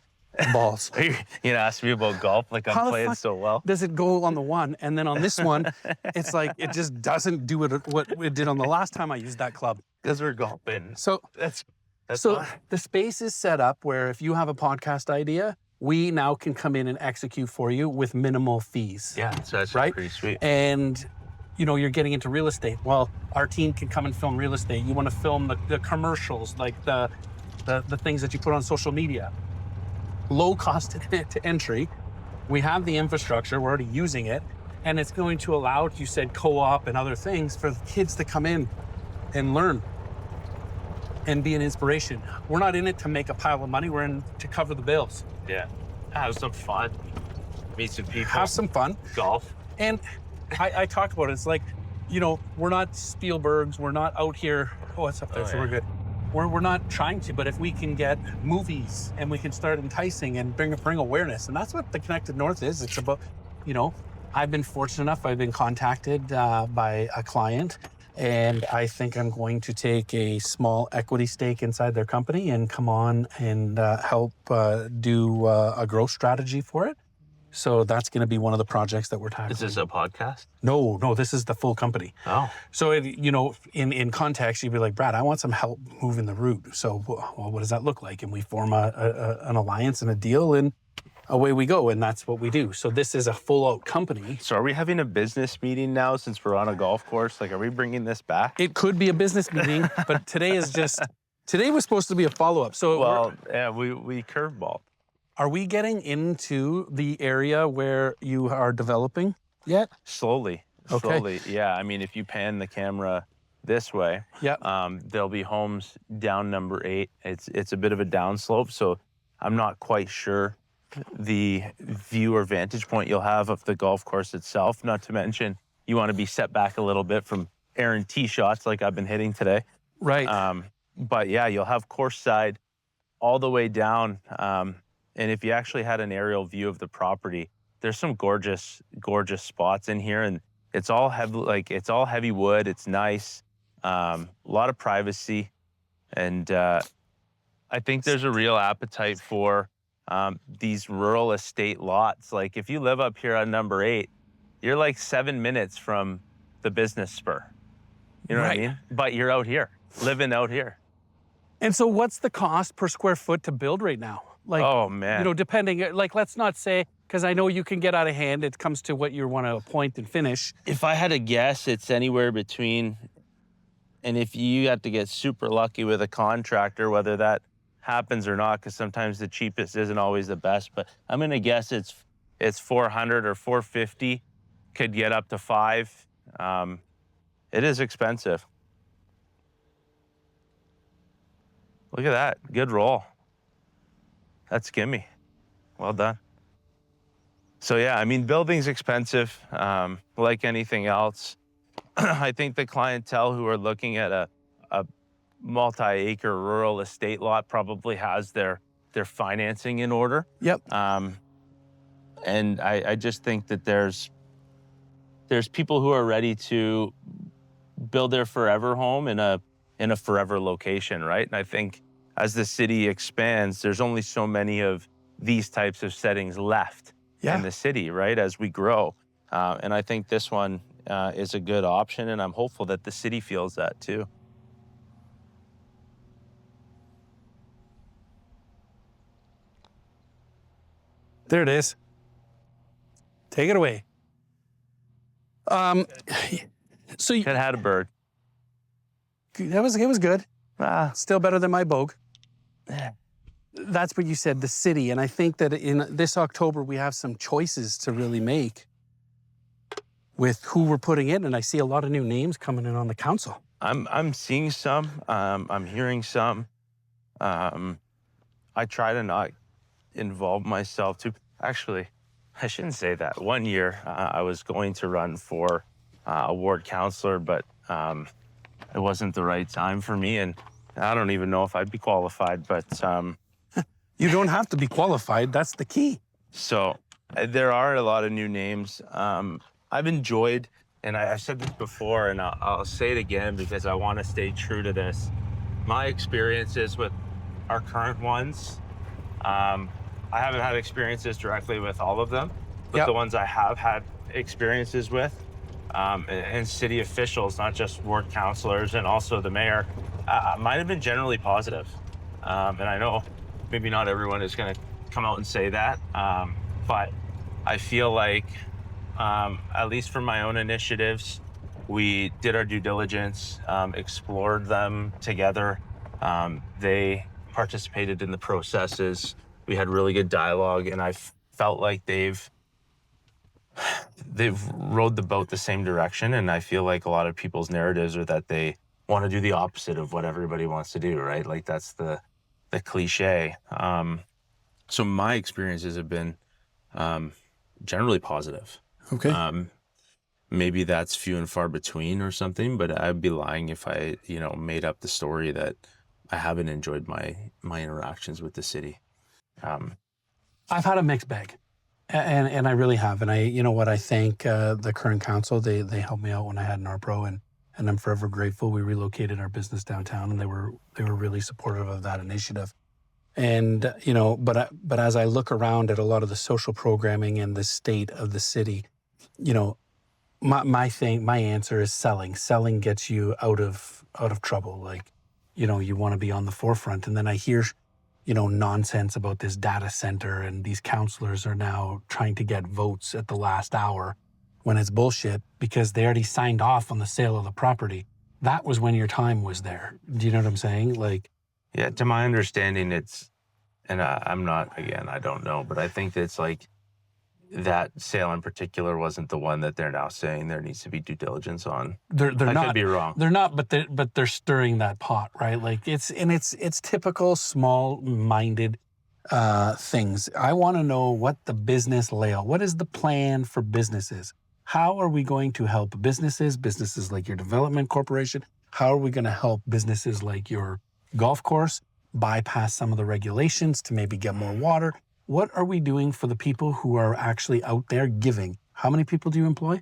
balls. You know, ask me about golf like How I'm the playing fuck so well. does it go on the one, and then on this one, it's like it just doesn't do what it did on the last time I used that club. Because we're golfing. So That's so fine. the space is set up where if you have a podcast idea, we now can come in and execute for you with minimal fees. Yeah, so that's Right? pretty sweet. And you know, you're getting into real estate. Well, our team can come and film real estate. You want to film the commercials, like the things that you put on social media. Low cost to entry. We have the infrastructure, we're already using it, and it's going to allow, you said, co-op and other things for the kids to come in and learn and be an inspiration. We're not in it to make a pile of money, we're in to cover the bills. Yeah. Have some fun. Meet some people. Have some fun. golf. And I talked about it. It's like, you know, we're not Spielbergs. We're not out here. Oh, it's up there, so yeah. we're good. We're not trying to, but if we can get movies and we can start enticing and bring awareness, and that's what the Connected North is. It's about, you know, I've been fortunate enough. I've been contacted by a client, and I think I'm going to take a small equity stake inside their company and come on and help do a growth strategy for it. So that's going to be one of the projects that we're tackling. Is this a podcast? No, this is the full company. Oh. So, you know, in context, you'd be like, Brad, I want some help moving the route. So, well, what does that look like? And we form an alliance and a deal, and away we go. And that's what we do. So this is a full-out company. So are we having a business meeting now since we're on a golf course? Like, are we bringing this back? It could be a business meeting, but today was supposed to be a follow-up. So Well, yeah, we curveballed. are we getting into the area where you are developing yet? Slowly. Okay. Slowly. Yeah. I mean, if you pan the camera this way, Yeah. there'll be homes down number 8. It's a bit of a downslope, so I'm not quite sure the view or vantage point you'll have of the golf course itself. Not to mention, you want to be set back a little bit from errant tee shots like I've been hitting today. Right. But yeah, you'll have course side all the way down. And if you actually had an aerial view of the property, there's some gorgeous, gorgeous spots in here, and it's all heavy wood. It's nice, a lot of privacy, and I think there's a real appetite for these rural estate lots. Like if you live up here on number 8, you're like 7 minutes from the business spur. You know what I Right. mean? But you're out here, living out here. And so what's the cost per square foot to build right now? Like, Oh man. you know, depending, like, let's not say, because I know you can get out of hand. It comes to what you want to appoint and finish. If I had to guess, it's anywhere between, and if you have to get super lucky with a contractor, whether that happens or not, because sometimes the cheapest isn't always the best, but I'm gonna guess it's 400 or 450, could get up to 5. It is expensive. Look at that, good roll. That's gimme, well done. So yeah, I mean, building's expensive, like anything else. I think the clientele who are looking at a multi-acre rural estate lot probably has their financing in order. Yep. And I just think that there's people who are ready to build their forever home in a forever location, right? And I think as the city expands, there's only so many of these types of settings left in the city, right? As we grow. And I think this one is a good option, and I'm hopeful that the city feels that too. There it is. Take it away. So It had a bird. it was good. Still better than my bogue. Yeah. That's what you said, the city. And I think that in this October, we have some choices to really make with who we're putting in. And I see a lot of new names coming in on the council. I'm seeing some. I'm hearing some. I try to not involve myself too. Actually, I shouldn't say that. One year, I was going to run for a ward councillor, but it wasn't the right time for me, and I don't even know if I'd be qualified. But You don't have to be qualified. That's the key. so there are a lot of new names. I've enjoyed, and I've said this before, and I'll say it again because I want to stay true to this. My experiences with our current ones, I haven't had experiences directly with all of them, but Yep. the ones I have had experiences with, and city officials, not just ward councillors and also the mayor, might have been generally positive. And I know maybe not everyone is going to come out and say that, but I feel like, at least for my own initiatives, we did our due diligence, explored them together. They participated in the processes. We had really good dialogue, and I felt like they've rowed the boat the same direction. And I feel like a lot of people's narratives are that they want to do the opposite of what everybody wants to do, right? Like that's the cliche. So my experiences have been generally positive. Okay. Maybe that's few and far between or something, but I'd be lying if I, made up the story that I haven't enjoyed my interactions with the city. I've had a mixed bag, and I really have. And I thank the current council. They helped me out when I had an ARPRO, and I'm forever grateful. We relocated our business downtown, and they were really supportive of that initiative. And but as I look around at a lot of the social programming and the state of the city, my answer is selling. Selling gets you out of trouble. Like, you want to be on the forefront. And then I hear nonsense about this data center, and these counselors are now trying to get votes at the last hour when it's bullshit because they already signed off on the sale of the property. That was when your time was there. Do you know what I'm saying? Like, Yeah, to my understanding, and I'm not, again, I don't know, but I think it's like that sale in particular wasn't the one that they're now saying there needs to be due diligence on. they're I not. could be wrong. They're not, but they're stirring that pot, right? Like it's typical small-minded things. I want to know what the business layout. What is the plan for businesses? How are we going to help businesses like your development corporation? How are we going to help businesses like your golf course bypass some of the regulations to maybe get more water? What are we doing for the people who are actually out there giving? How many people do you employ?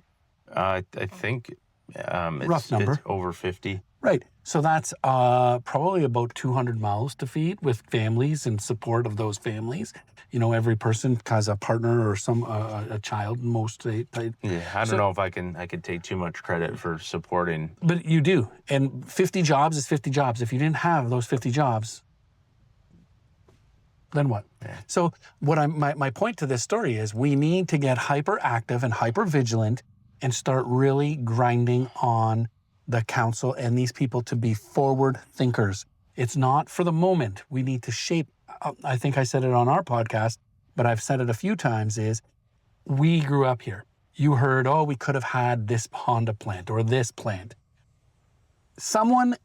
I think Rough number. It's over 50. Right. So that's probably about 200 mouths to feed with families and support of those families. Every person has a partner or a child mostly. Yeah, I don't know if I could take too much credit for supporting. But you do. And 50 jobs is 50 jobs. If you didn't have those 50 jobs, then what? Yeah. So my point to this story is we need to get hyperactive and hyper vigilant and start really grinding on the council and these people to be forward thinkers. It's not for the moment. We need to shape. I think I said it on our podcast, but I've said it a few times, is we grew up here. You heard, we could have had this Honda plant or this plant.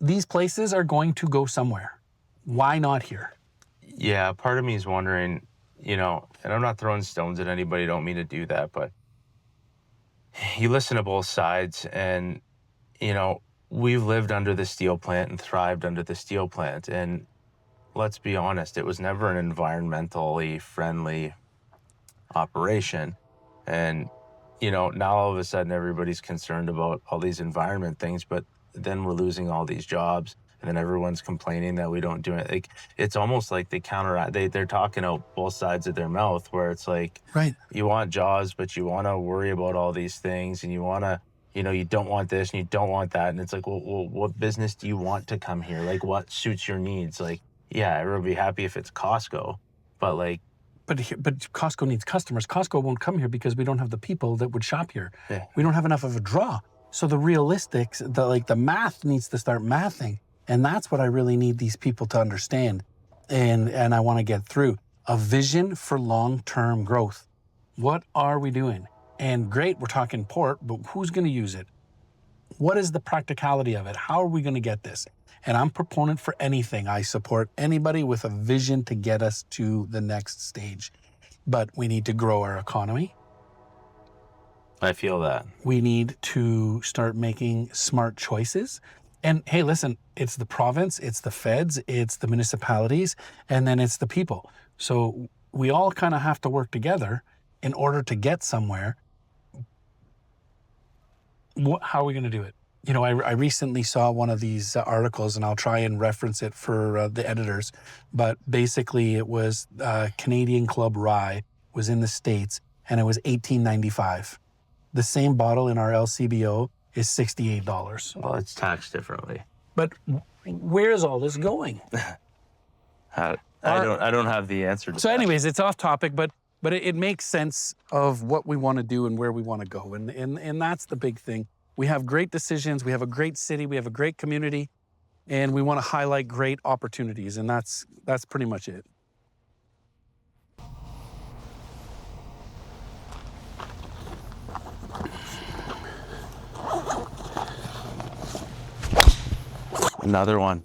These places are going to go somewhere. Why not here? Yeah, part of me is wondering, and I'm not throwing stones at anybody, don't mean to do that, but you listen to both sides, and, we've lived under the steel plant and thrived under the steel plant. And let's be honest, it was never an environmentally friendly operation. And, now all of a sudden everybody's concerned about all these environment things, but then we're losing all these jobs. and then everyone's complaining that we don't do it. Like, it's almost like they counteract. They're talking out both sides of their mouth, where it's like, Right. you want jobs, but you want to worry about all these things, and you want to, you don't want this and you don't want that. And it's like, well, what business do you want to come here? Like, what suits your needs? Like, yeah, everyone would be happy if it's Costco, but like, But Costco needs customers. Costco won't come here because we don't have the people that would shop here. Yeah. We don't have enough of a draw. So the realistics, the math needs to start mathing. And that's what I really need these people to understand. And I want to get through. A vision for long-term growth. What are we doing? And great, we're talking port, but who's going to use it? What is the practicality of it? How are we going to get this? And I'm proponent for anything. I support anybody with a vision to get us to the next stage. But we need to grow our economy. I feel that. We need to start making smart choices. And hey, listen, it's the province, it's the feds, it's the municipalities, and then it's the people. So we all kind of have to work together in order to get somewhere. How are we going to do it? I recently saw one of these articles, and I'll try and reference it for the editors. But basically, it was Canadian Club Rye was in the States, and it was $18.95. The same bottle in our LCBO is $68. Well, it's taxed differently. But where's all this going? I don't have the answer to So that. anyways, it's off topic, but it makes sense of what we want to do and where we want to go. And that's the big thing. We have great decisions. We have a great city. We have a great community. And we want to highlight great opportunities. And that's pretty much it. Another one.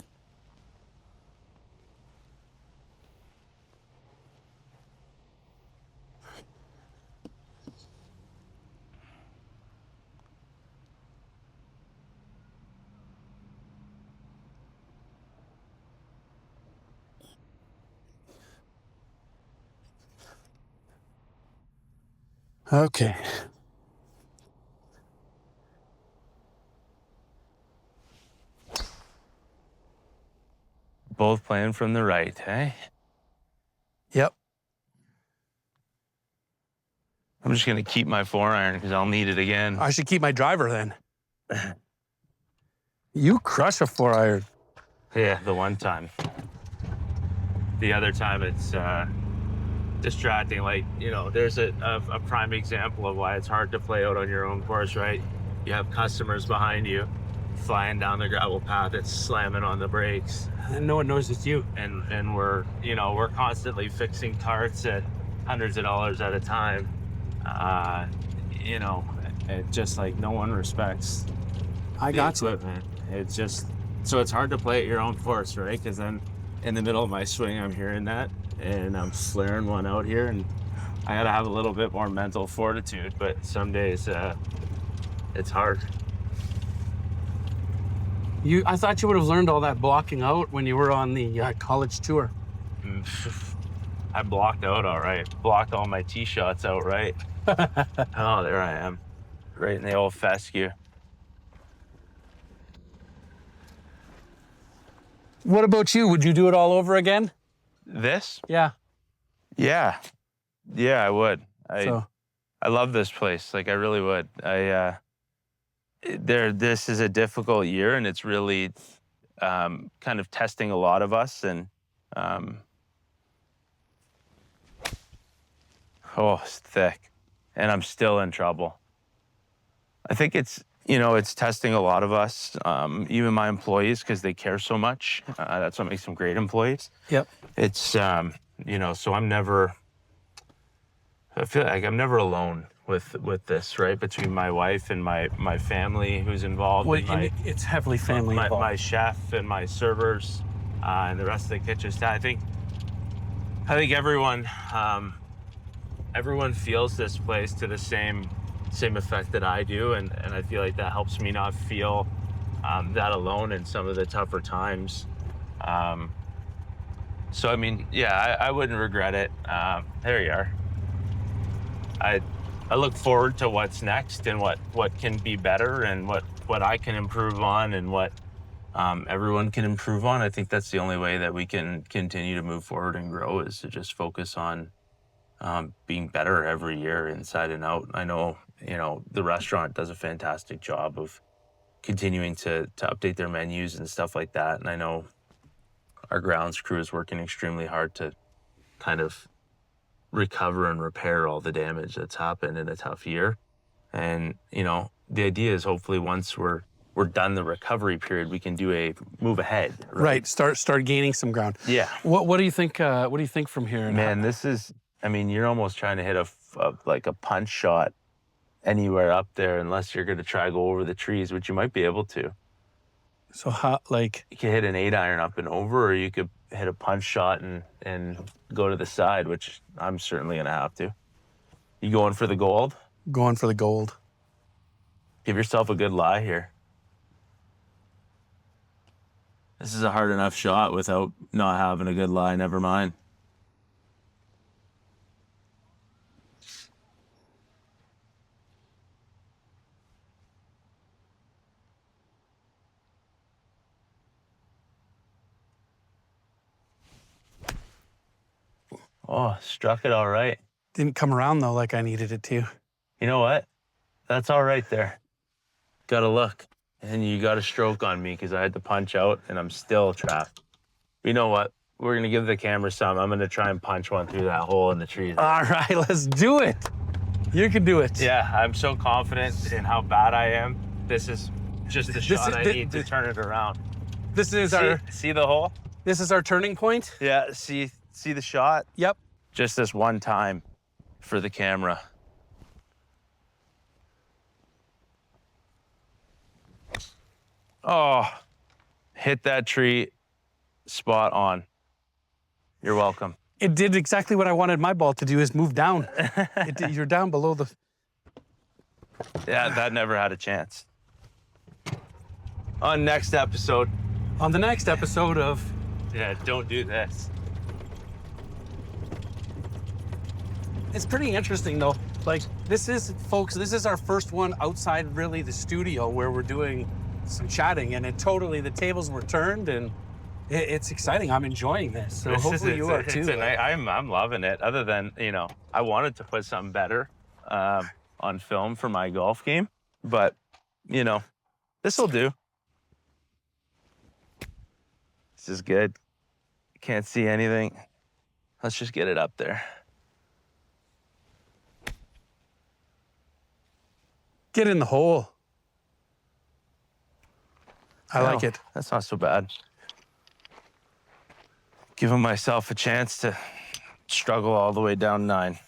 Okay. Both playing from the right, eh? Yep. I'm just going to keep my 4-iron because I'll need it again. I should keep my driver then. You crush a 4-iron. Yeah, the one time. The other time it's distracting. Like, there's a prime example of why it's hard to play out on your own course, right? You have customers behind you flying down the gravel path. It's slamming on the brakes. And no one knows it's you. And we're constantly fixing carts at hundreds of dollars at a time. It just like no one respects I the got you. equipment. It's just, so it's hard to play at your own course, right? Because then in the middle of my swing, I'm hearing that and I'm flaring one out here, and I gotta have a little bit more mental fortitude, but some days it's hard. I thought you would have learned all that blocking out when you were on the college tour. I blocked out all right. Blocked all my tee shots out right. Oh, there I am. Right in the old fescue. What about you? Would you do it all over again? This? Yeah. Yeah, I would. So I love this place. Like, I really would. This is a difficult year, and it's really kind of testing a lot of us. And it's thick, and I'm still in trouble. I think it's testing a lot of us, even my employees, because they care so much. That's what makes them great employees. Yep. It's so I feel like I'm never alone with this, right? Between my wife and my family who's involved. Well, and it's heavily family involved. my chef and my servers and the rest of the kitchen staff. I think everyone feels this place to the same effect that I do, and I feel like that helps me not feel that alone in some of the tougher times. So I mean, yeah, I wouldn't regret it. There you are. I look forward to what's next and what can be better and what I can improve on and what everyone can improve on. I think that's the only way that we can continue to move forward and grow, is to just focus on being better every year, inside and out. I know, the restaurant does a fantastic job of continuing to update their menus and stuff like that. And I know our grounds crew is working extremely hard to kind of recover and repair all the damage that's happened in a tough year. And, the idea is hopefully once we're done the recovery period, we can do a move ahead. Right. Start gaining some ground. Yeah. What do you think? What do you think from here? Man, this is, you're almost trying to hit a punch shot anywhere up there, unless you're going to try to go over the trees, which you might be able to. So how, like, You could hit an 8-iron up and over, or you could hit a punch shot and go to the side, which I'm certainly going to have to. You going for the gold? going for the gold? Give yourself a good lie here. This is a hard enough shot without not having a good lie. Never mind. Oh, struck it all right. Didn't come around though like I needed it to. You know what? That's all right there. Got to look. And you got a stroke on me because I had to punch out and I'm still trapped. You know what? We're going to give the camera some. I'm going to try and punch one through that hole in the tree. All right, let's do it. You can do it. Yeah, I'm so confident in how bad I am. This is just the shot I need to turn it around. This is our See the hole? this is our turning point. Yeah, see the shot? Yep. Just this one time for the camera. Oh, hit that tree spot on. You're welcome. It did exactly what I wanted my ball to do, is move down. You're down below the... Yeah, that never had a chance. On next episode. On the next episode of... Yeah, don't do this. It's pretty interesting though. Like, this is, folks, this is our first one outside really the studio where we're doing some chatting, and the tables were turned, and it's exciting. I'm enjoying this. So hopefully you are too. I'm loving it. Other than, I wanted to put something better on film for my golf game, but this will do. This is good. Can't see anything. Let's just get it up there. Get in the hole. I like it. That's not so bad. Giving myself a chance to struggle all the way down 9.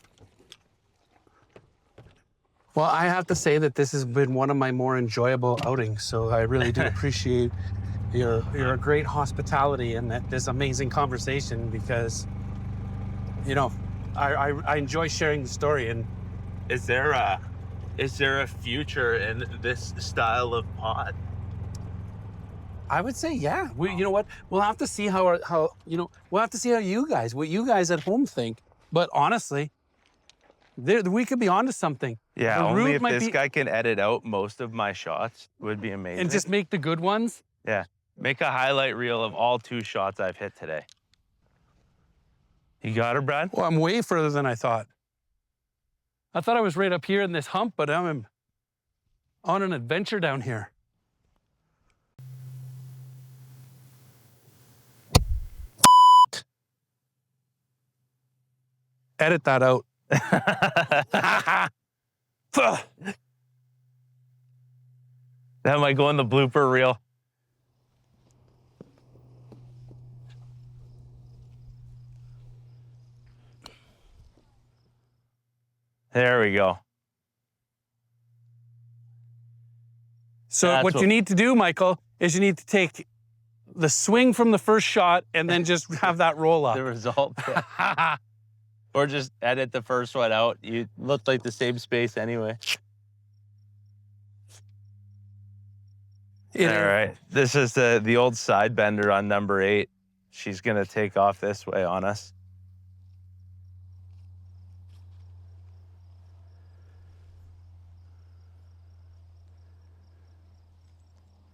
Well, I have to say that this has been one of my more enjoyable outings, so I really do appreciate your great hospitality and this amazing conversation, because, I enjoy sharing the story. And Is there a future in this style of pod? I would say, yeah. You know what? We'll have to see what you guys at home think. But honestly, we could be onto something. Yeah, The only route if might this be- guy can edit out most of my shots would be amazing. And just make the good ones. Yeah, make a highlight reel of all 2 shots I've hit today. You got her, Brad? Well, I'm way further than I thought. I thought I was right up here in this hump, but I'm on an adventure down here. Edit that out. That might go in the blooper reel. There we go. So That's what you need to do, Michael, is you need to take the swing from the first shot and then just have that roll up. The result. Or just edit the first one out. You looked like the same space anyway. All right. This is the old side bender on number 8. She's going to take off this way on us.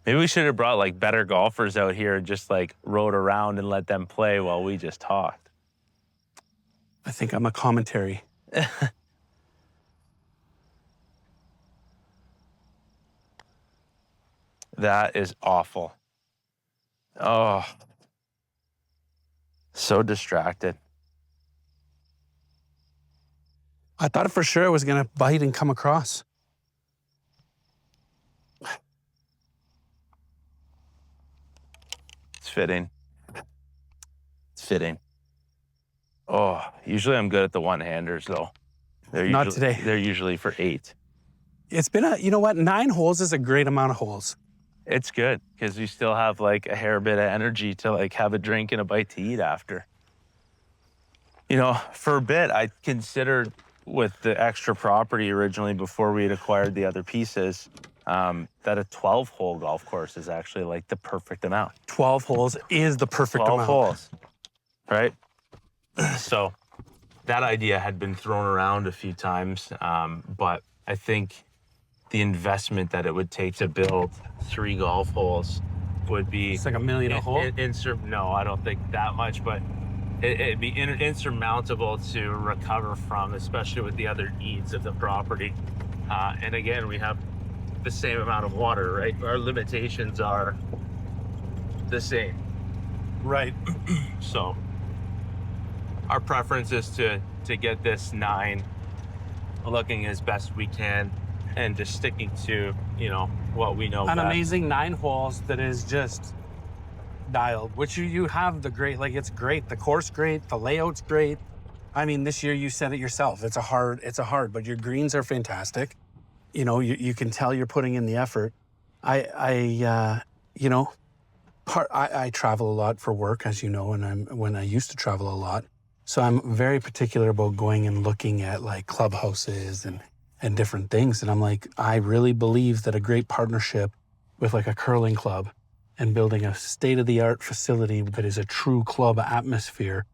Maybe we should have brought like better golfers out here and just like rode around and let them play while we just talked. I think I'm a commentary. That is awful. Oh, so distracted. I thought for sure it was going to bite and come across. It's fitting. It's fitting. Oh, usually I'm good at the one-handers though. Not today. They're usually for 8. It's been you know what? 9 holes is a great amount of holes. It's good because you still have like a hair bit of energy to like have a drink and a bite to eat after. You know, for a bit, I considered with the extra property originally before we had acquired the other pieces, that a 12-hole golf course is actually like the perfect amount. 12 holes is the perfect 12 amount. holes, right? So that idea had been thrown around a few times, but I think the investment that it would take to build 3 golf holes would be... It's like $1 million a hole? No, I don't think that much, but it'd be insurmountable to recover from, especially with the other needs of the property. And again, we have the same amount of water, right? Our limitations are the same. Right. So our preference is to get this 9 looking as best we can and just sticking to, you know, what we know An best. amazing 9 holes that is just dialed, which you have the great, like it's great. The course great, the layout's great. I mean, this year you said it yourself. It's a hard, but your greens are fantastic. You know, you can tell you're putting in the effort. I travel a lot for work, as you know, and when I used to travel a lot. So I'm very particular about going and looking at like clubhouses and different things. And I'm like, I really believe that a great partnership with like a curling club and building a state-of-the-art facility that is a true club atmosphere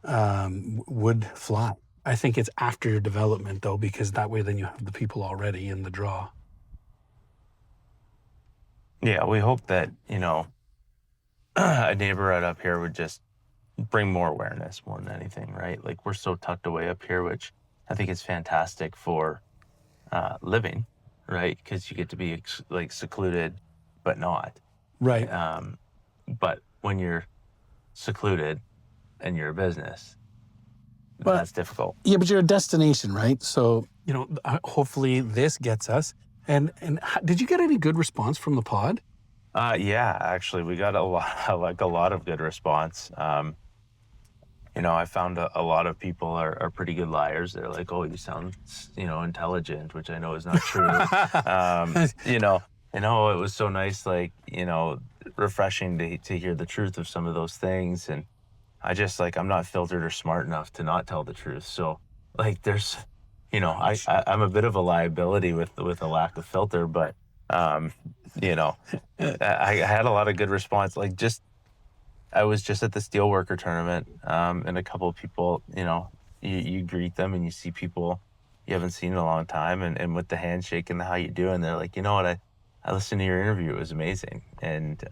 would fly. I think it's after your development though, because that way then you have the people already in the draw. Yeah, we hope that, you know, a neighbor right up here would just bring more awareness more than anything, right? Like we're so tucked away up here, which I think is fantastic for living, right? Because you get to be like secluded, but not. Right. But when you're secluded and you're a business, But- that's difficult. Yeah, but you're a destination, right? So, you know, hopefully this gets us. And did you get any good response from the pod? Yeah, actually, we got a lot of good response. You know, I found a lot of people are pretty good liars. They're like, "Oh, you sound, you know, intelligent," which I know is not true. You know, it was so nice, like, you know, refreshing to hear the truth of some of those things. And I just like, I'm not filtered or smart enough to not tell the truth. So like, there's, you know, I'm a bit of a liability with a lack of filter, but you know, I had a lot of good response. Like I was just at the Steelworker tournament, and a couple of people, you know, you greet them and you see people you haven't seen in a long time, and with the handshake and the how you doing, they're like, you know what, I listened to your interview, it was amazing, and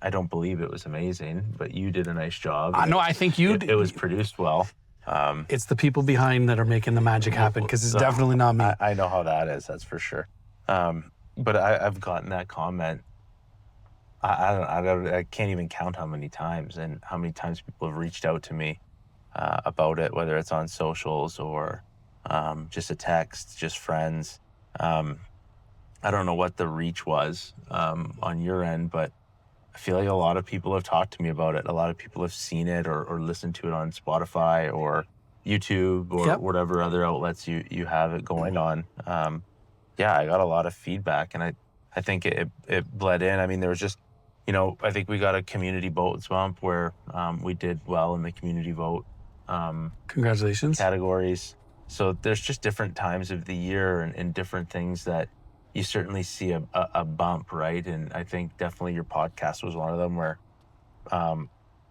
I don't believe it was amazing, but you did a nice job. No, I think it was produced well. It's the people behind that are making the magic happen, because it's definitely not me. I know how that is, that's for sure. But I've gotten that comment. I can't even count how many times, and how many times people have reached out to me about it, whether it's on socials or just a text, just friends. I don't know what the reach was on your end, but I feel like a lot of people have talked to me about it. A lot of people have seen it or listened to it on Spotify or YouTube or whatever other outlets you have it going on. Yeah, I got a lot of feedback, and I think it bled in. I mean, there was just, you know, I think we got a community vote bump where we did well in the community vote Congratulations. categories. So there's just different times of the year and different things that you certainly see a bump, right? And I think definitely your podcast was one of them where,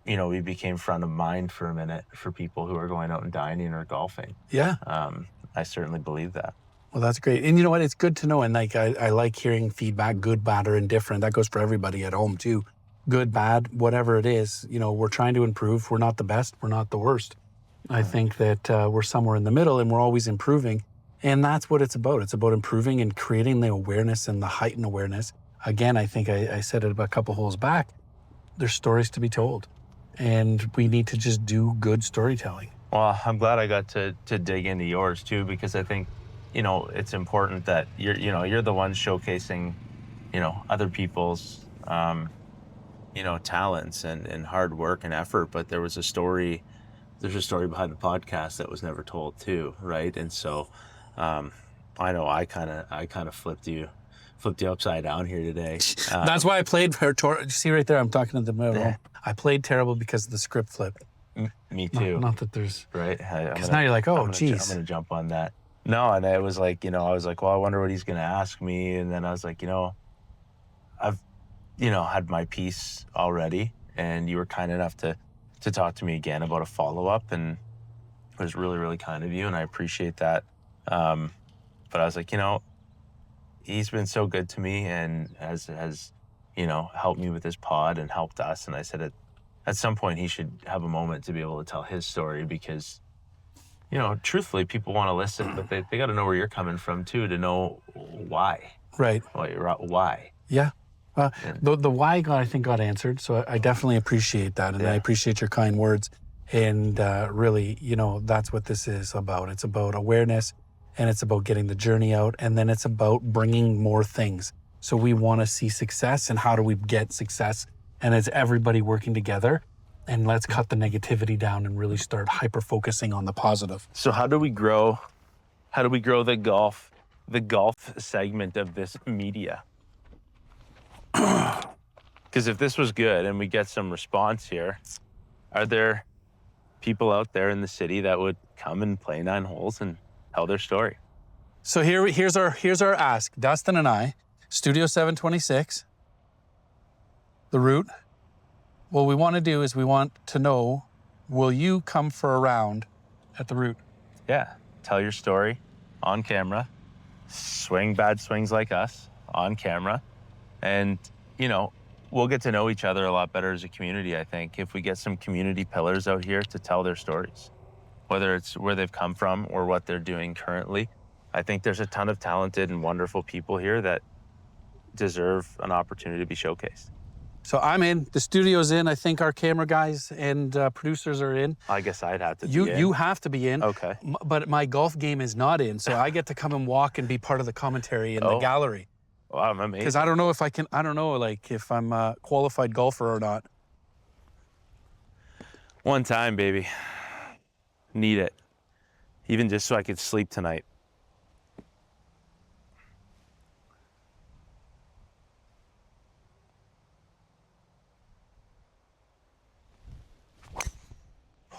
you know, we became front of mind for a minute for people who are going out and dining or golfing. Yeah. I certainly believe that. Well, that's great. And you know what? It's good to know. And like, I like hearing feedback, good, bad, or indifferent. That goes for everybody at home too. Good, bad, whatever it is, you know, we're trying to improve. We're not the best. We're not the worst. I think that we're somewhere in the middle and we're always improving. And that's what it's about. It's about improving and creating the awareness and the heightened awareness. Again, I think I said it a couple holes back. There's stories to be told. And we need to just do good storytelling. Well, I'm glad I got to dig into yours too, because I think, you know, it's important that you're the one showcasing, you know, other people's, you know, talents and hard work and effort. But there's a story behind the podcast that was never told too, right? And so, I know I kind of flipped you upside down here today. That's why I played for see right there, I'm talking to the middle. Yeah. I played terrible because the script flipped. Me too. Not that there's... Right? Because now you're like, oh, geez. I'm going to jump on that. No, and it was like, you know, I was like, well, I wonder what he's going to ask me. And then I was like, you know, I've, you know, had my piece already. And you were kind enough to talk to me again about a follow-up. And it was really, really kind of you. And I appreciate that. But I was like, you know, he's been so good to me and has, you know, helped me with this pod and helped us. And I said, at some point, he should have a moment to be able to tell his story because, you know, truthfully, people want to listen, but they got to know where you're coming from, too, to know why. Right. Why. Yeah. The why, I think, got answered. So I definitely appreciate that. And I appreciate your kind words. And really, you know, that's what this is about. It's about awareness and it's about getting the journey out. And then it's about bringing more things. So we want to see success. And how do we get success? And it's everybody working together, and let's cut the negativity down and really start hyper-focusing on the positive. So how do we grow the golf segment of this media? Because if this was good and we get some response here, are there people out there in the city that would come and play 9 holes and tell their story? So here's our ask. Dustin and I, Studio 726, the route. What we want to do is we want to know, will you come for a round at the route? Yeah. Tell your story on camera. Swing bad swings like us on camera. And, you know, we'll get to know each other a lot better as a community, I think, if we get some community pillars out here to tell their stories, whether it's where they've come from or what they're doing currently. I think there's a ton of talented and wonderful people here that deserve an opportunity to be showcased. So I'm in. The studio's in. I think our camera guys and producers are in. I guess I'd have to be in. You have to be in. Okay. But my golf game is not in, so I get to come and walk and be part of the commentary in the gallery. Well, I'm amazing. Because I don't know if I'm a qualified golfer or not. One time, baby. Need it. Even just so I could sleep tonight.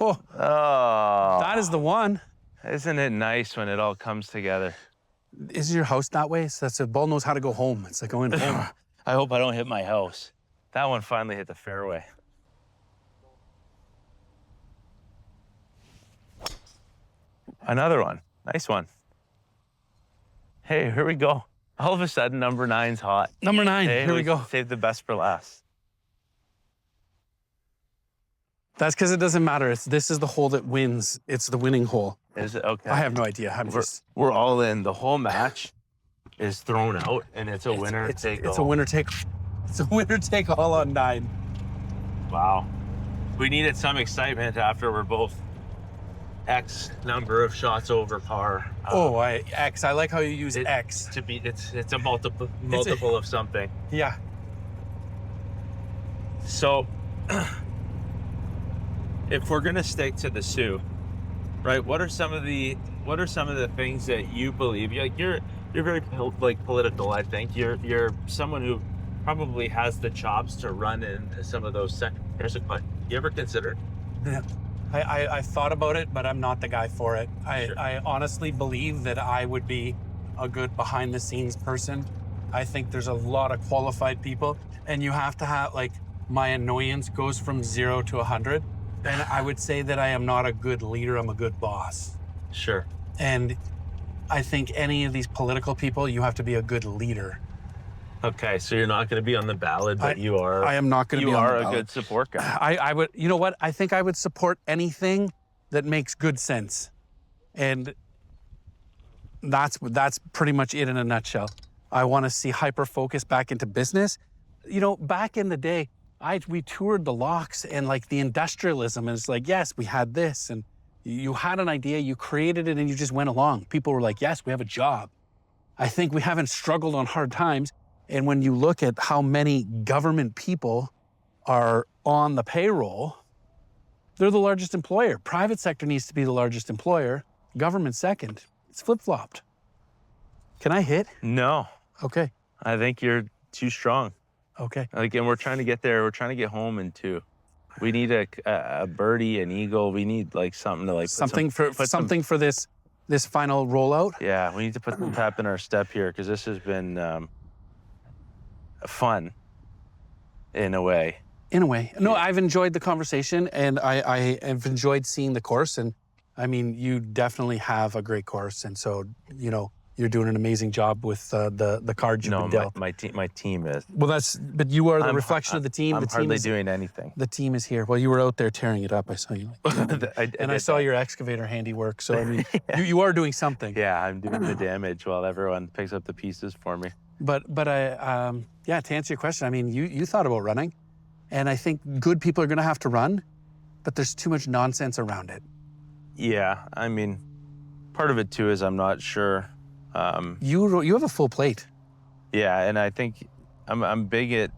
Oh, that is the one. Isn't it nice when it all comes together? Is your house that way? So that's the ball knows how to go home. It's like going home. I hope I don't hit my house. That one finally hit the fairway. Another one. Nice one. Hey, here we go. All of a sudden, number 9's hot. Number 9, hey, here we go. Save the best for last. That's because it doesn't matter. This is the hole that wins. It's the winning hole. Is it? Okay. I have no idea. We're all in. The whole match is thrown out, and it's a winner take all. It's a winner take. It's a winner take all on 9. Wow. We needed some excitement after we're both X number of shots over par. X. I like how you use X. It's a multiple of something. Yeah. So, if we're gonna stick to the Sioux, right? What are some of the things that you believe? You're very political. I think you're someone who probably has the chops to run in some of those sectors. Here's a question: you ever considered? Yeah. I thought about it, but I'm not the guy for it. Sure. I honestly believe that I would be a good behind the scenes person. I think there's a lot of qualified people, and you have to have, like, my annoyance goes from 0 to 100. And I would say that I am not a good leader. I'm a good boss. Sure. And I think any of these political people, you have to be a good leader. Okay, so you're not going to be on the ballot, but you are. I am not going to be on the You are a ballot. good support guy. I would, you know what? I think I would support anything that makes good sense. And that's pretty much it in a nutshell. I want to see hyper-focus back into business. You know, back in the day, we toured the locks and like the industrialism, and it's like, yes, we had this, and you had an idea, you created it, and you just went along. People were like, yes, we have a job. I think we haven't struggled on hard times. And when you look at how many government people are on the payroll, they're the largest employer. Private sector needs to be the largest employer, government second. It's flip-flopped. Can I hit? No, Okay, I think you're too strong. okay. Like, and we're trying to get there. We're trying to get home in 2. We need a birdie, an eagle. We need like something to like Something for this final rollout. Yeah, we need to put some pep in our step here because this has been fun in a way. In a way. No, I've enjoyed the conversation, and I have enjoyed seeing the course. And I mean, you definitely have a great course. And so, you know, you're doing an amazing job with the cards you've been dealt. my team is. Well, but you are the reflection of the team. I'm The team hardly is doing anything. The team is here. Well, you were out there tearing it up. I saw you. I saw your excavator handiwork. So I mean, you are doing something. Yeah, I'm doing the damage while everyone picks up the pieces for me. But yeah, to answer your question, I mean, you thought about running, and I think good people are going to have to run, but there's too much nonsense around it. Yeah, I mean, part of it too is I'm not sure. You have a full plate. Yeah, and I think I'm big at.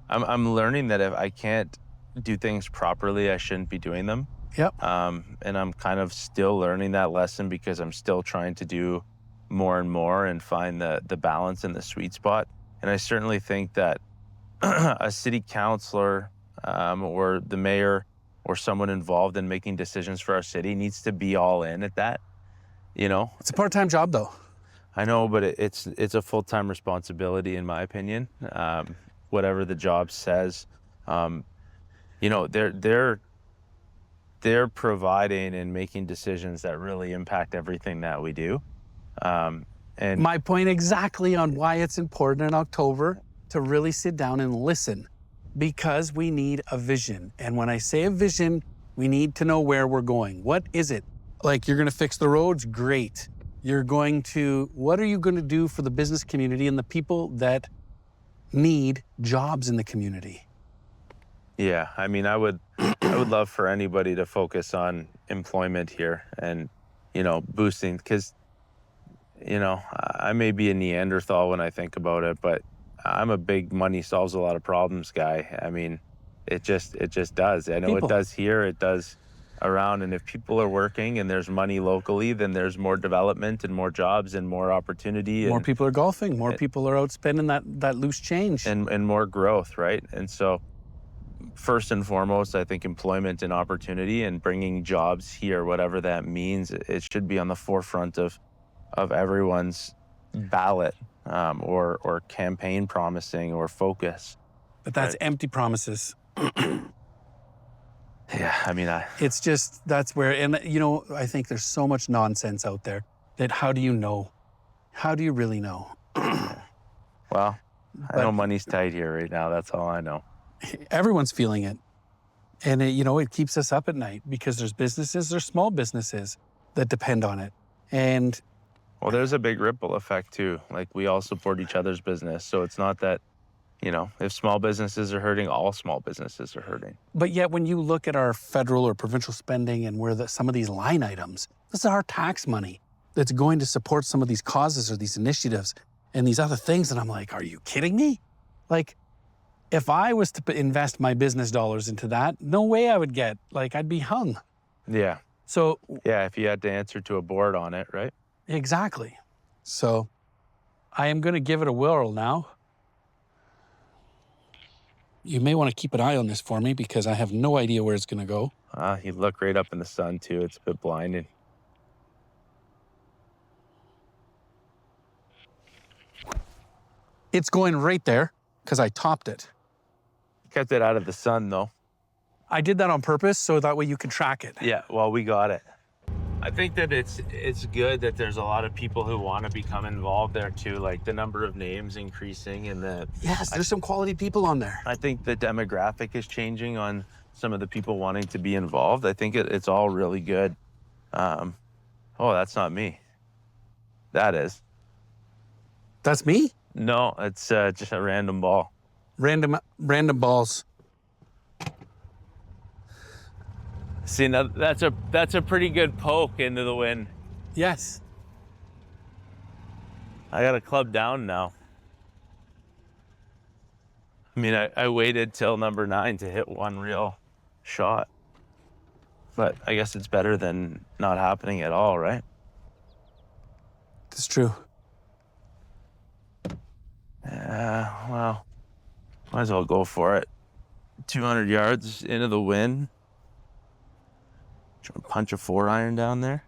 I'm learning that if I can't do things properly, I shouldn't be doing them. Yep. And I'm kind of still learning that lesson because I'm still trying to do more and more and find the balance and the sweet spot. And I certainly think that a city councilor or the mayor or someone involved in making decisions for our city needs to be all in at that. You know, It's a part-time job, though. I know, but it's a full-time responsibility in my opinion. Whatever the job says, you know, they're providing and making decisions that really impact everything that we do. And My point exactly on why it's important in October to really sit down and listen, because we need a vision. And when I say a vision, we need to know where we're going. What is it? Like, you're going to fix the roads? Great. What are you going to do for the business community and the people that need jobs in the community? yeah, I mean, I would love for anybody to focus on employment here and, you know, boosting, because, you know, I may be a Neanderthal when I think about it, but I'm a big money solves a lot of problems guy. I mean, it just does. I know People. it does here, it does around, and if people are working and there's money locally, then there's more development and more jobs and more opportunity. More and, people are golfing. More people are out spending that loose change. and more growth, right? And so first and foremost, I think employment and opportunity and bringing jobs here, whatever that means, it should be on the forefront of everyone's ballot or campaign promising or focus. But that's empty promises. Yeah, I mean, It's just, that's where, and you know, I think there's so much nonsense out there that how do you know? How do you really know? well, I know money's tight here right now. That's all I know. Everyone's feeling it. And you know, it keeps us up at night because there's small businesses that depend on it. And Well, there's a big ripple effect too. Like, we all support each other's business. So it's not that, you know, if small businesses are hurting, all small businesses are hurting. but yet when you look at our federal or provincial spending and where some of these line items, this is our tax money that's going to support some of these causes or these initiatives and these other things. And I'm like, are you kidding me? Like, if I was to invest my business dollars into that, no way I would get, like, I'd be hung. Yeah. So Yeah, if you had to answer to a board on it, right? exactly. So I am going to give it a whirl now. You may want to keep an eye on this for me because I have no idea where it's going to go. You look right up in the sun too. It's a bit blinding. It's going right there because I topped it. Kept it out of the sun though. I did that on purpose so that way you can track it. Yeah, well, we got it. I think that it's good that there's a lot of people who want to become involved there too. Like the number of names increasing, and Yes, there's some quality people on there. I think the demographic is changing on some of the people wanting to be involved. I think it's all really good. Oh, that's not me. That is. That's me? No, it's just a random ball. Random balls. See, now that's a pretty good poke into the wind. Yes. I got a club down now. I mean, I waited till number 9 to hit one real shot. But I guess it's better than not happening at all, right? That's true. Yeah, well, might as well go for it. 200 yards into the wind. Trying to punch a 4-iron down there.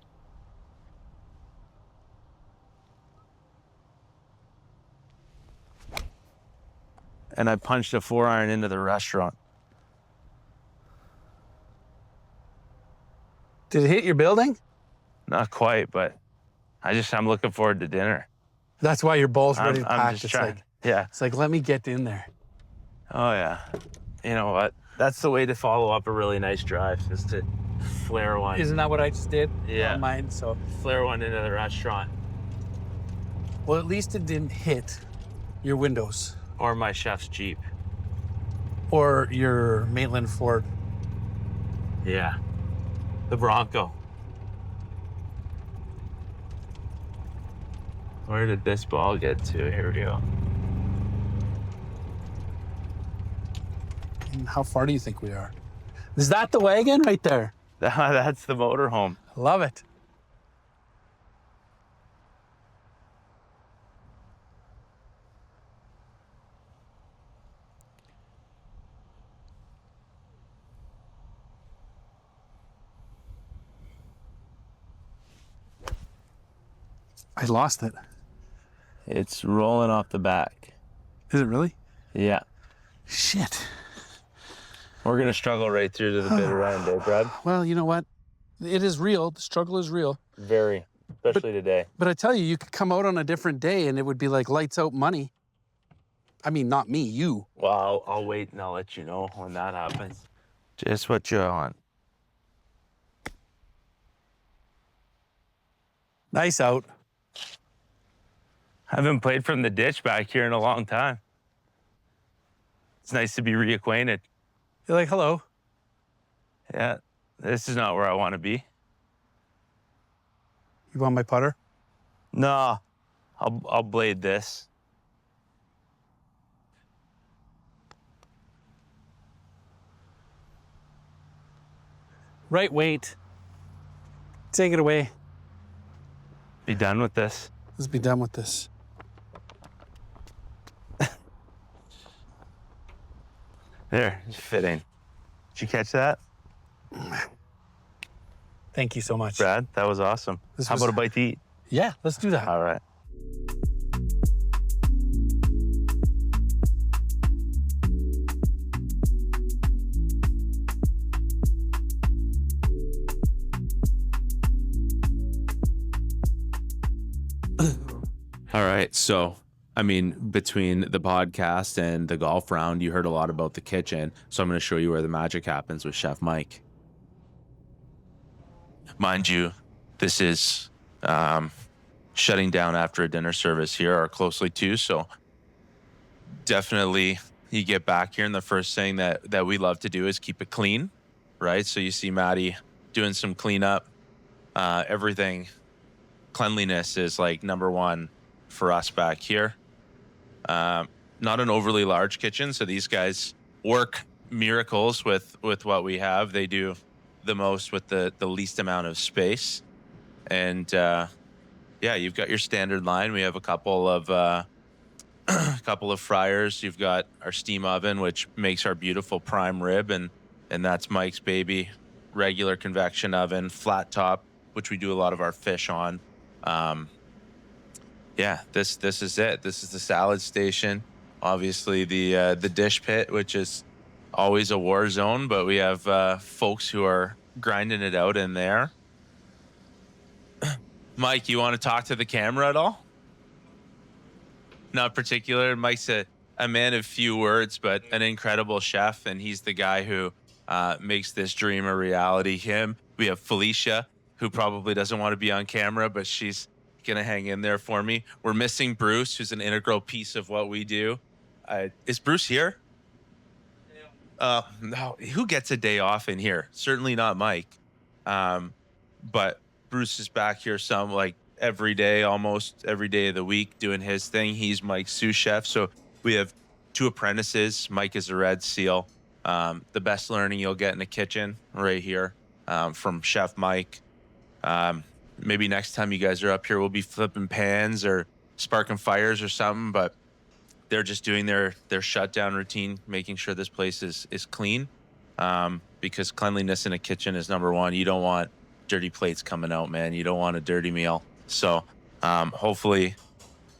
And I punched a 4-iron into the restaurant. Did it hit your building? Not quite, but I'm looking forward to dinner. That's why your ball's ready to I'm pack. just It's trying. like, Yeah. it's like, let me get in there. Oh, yeah. You know what? that's the way to follow up a really nice drive, is to flare one. Isn't that what I just did? Yeah. On mine, so. Flare one into the restaurant. Well, at least it didn't hit your windows Or my chef's Jeep. or your Maitland Ford. Yeah. The Bronco. Where did this ball get to? Here we go. And how far do you think we are? Is that the wagon right there? That's the motorhome. Love it. I lost it. It's rolling off the back. Is it really? Yeah. Shit. We're going to struggle right through to the bitter end, eh, Brad? Well, you know what? It is real. The struggle is real. Very. Especially today. But I tell you, you could come out on a different day and it would be like lights out money. I mean, not me, you. Well, I'll wait and I'll let you know when that happens. Just what you want. Nice out. I haven't played from the ditch back here in a long time. It's nice to be reacquainted. You're like, hello. Yeah, this is not where I want to be. You want my putter? No, I'll blade this. Right weight. Take it away. Be done with this. Let's be done with this. There, it's fitting. Did you catch that? Thank you so much. Brad, that was awesome. How about a bite to eat? Yeah, let's do that. All right. All right. So, I mean, between the podcast and the golf round, you heard a lot about the kitchen. So I'm going to show you where the magic happens with Chef Mike. Mind you, this is shutting down after a dinner service here, or closely to. So definitely you get back here, and the first thing that we love to do is keep it clean, right? So you see Maddie doing some cleanup. Everything, cleanliness is like number one for us back here. Not an overly large kitchen, so these guys work miracles with what we have. They do the most with the least amount of space. And yeah, you've got your standard line. We have a couple of fryers. You've got our steam oven, which makes our beautiful prime rib, and that's Mike's baby. Regular convection oven, flat top, which we do a lot of our fish on. Yeah, this is it. This is the salad station. Obviously the dish pit, which is always a war zone, but we have folks who are grinding it out in there. Mike, you want to talk to the camera at all? Not particular. Mike's a man of few words, but an incredible chef, and he's the guy who makes this dream a reality. We have Felicia, who probably doesn't want to be on camera, but she's gonna hang in there for me. We're missing Bruce, who's an integral piece of what we do. Is Bruce here? No. Who gets a day off in here? Certainly not Mike. But Bruce is back here every day, almost every day of the week, doing his thing. He's Mike's sous chef. So we have 2 apprentices. Mike is a Red Seal. The best learning you'll get in the kitchen right here from Chef Mike. Maybe next time you guys are up here, we'll be flipping pans or sparking fires or something, but they're just doing their shutdown routine, making sure this place is clean, because cleanliness in a kitchen is number one. You don't want dirty plates coming out, man. You don't want a dirty meal. So hopefully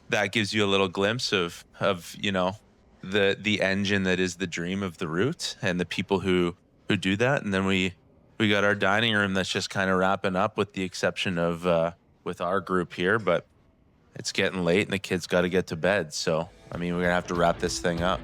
that gives you a little glimpse of the engine that is the dream of the Root and the people who do that. And then we got our dining room that's just kind of wrapping up, with the exception of with our group here, but it's getting late and the kids got to get to bed. So, I mean, we're gonna have to wrap this thing up.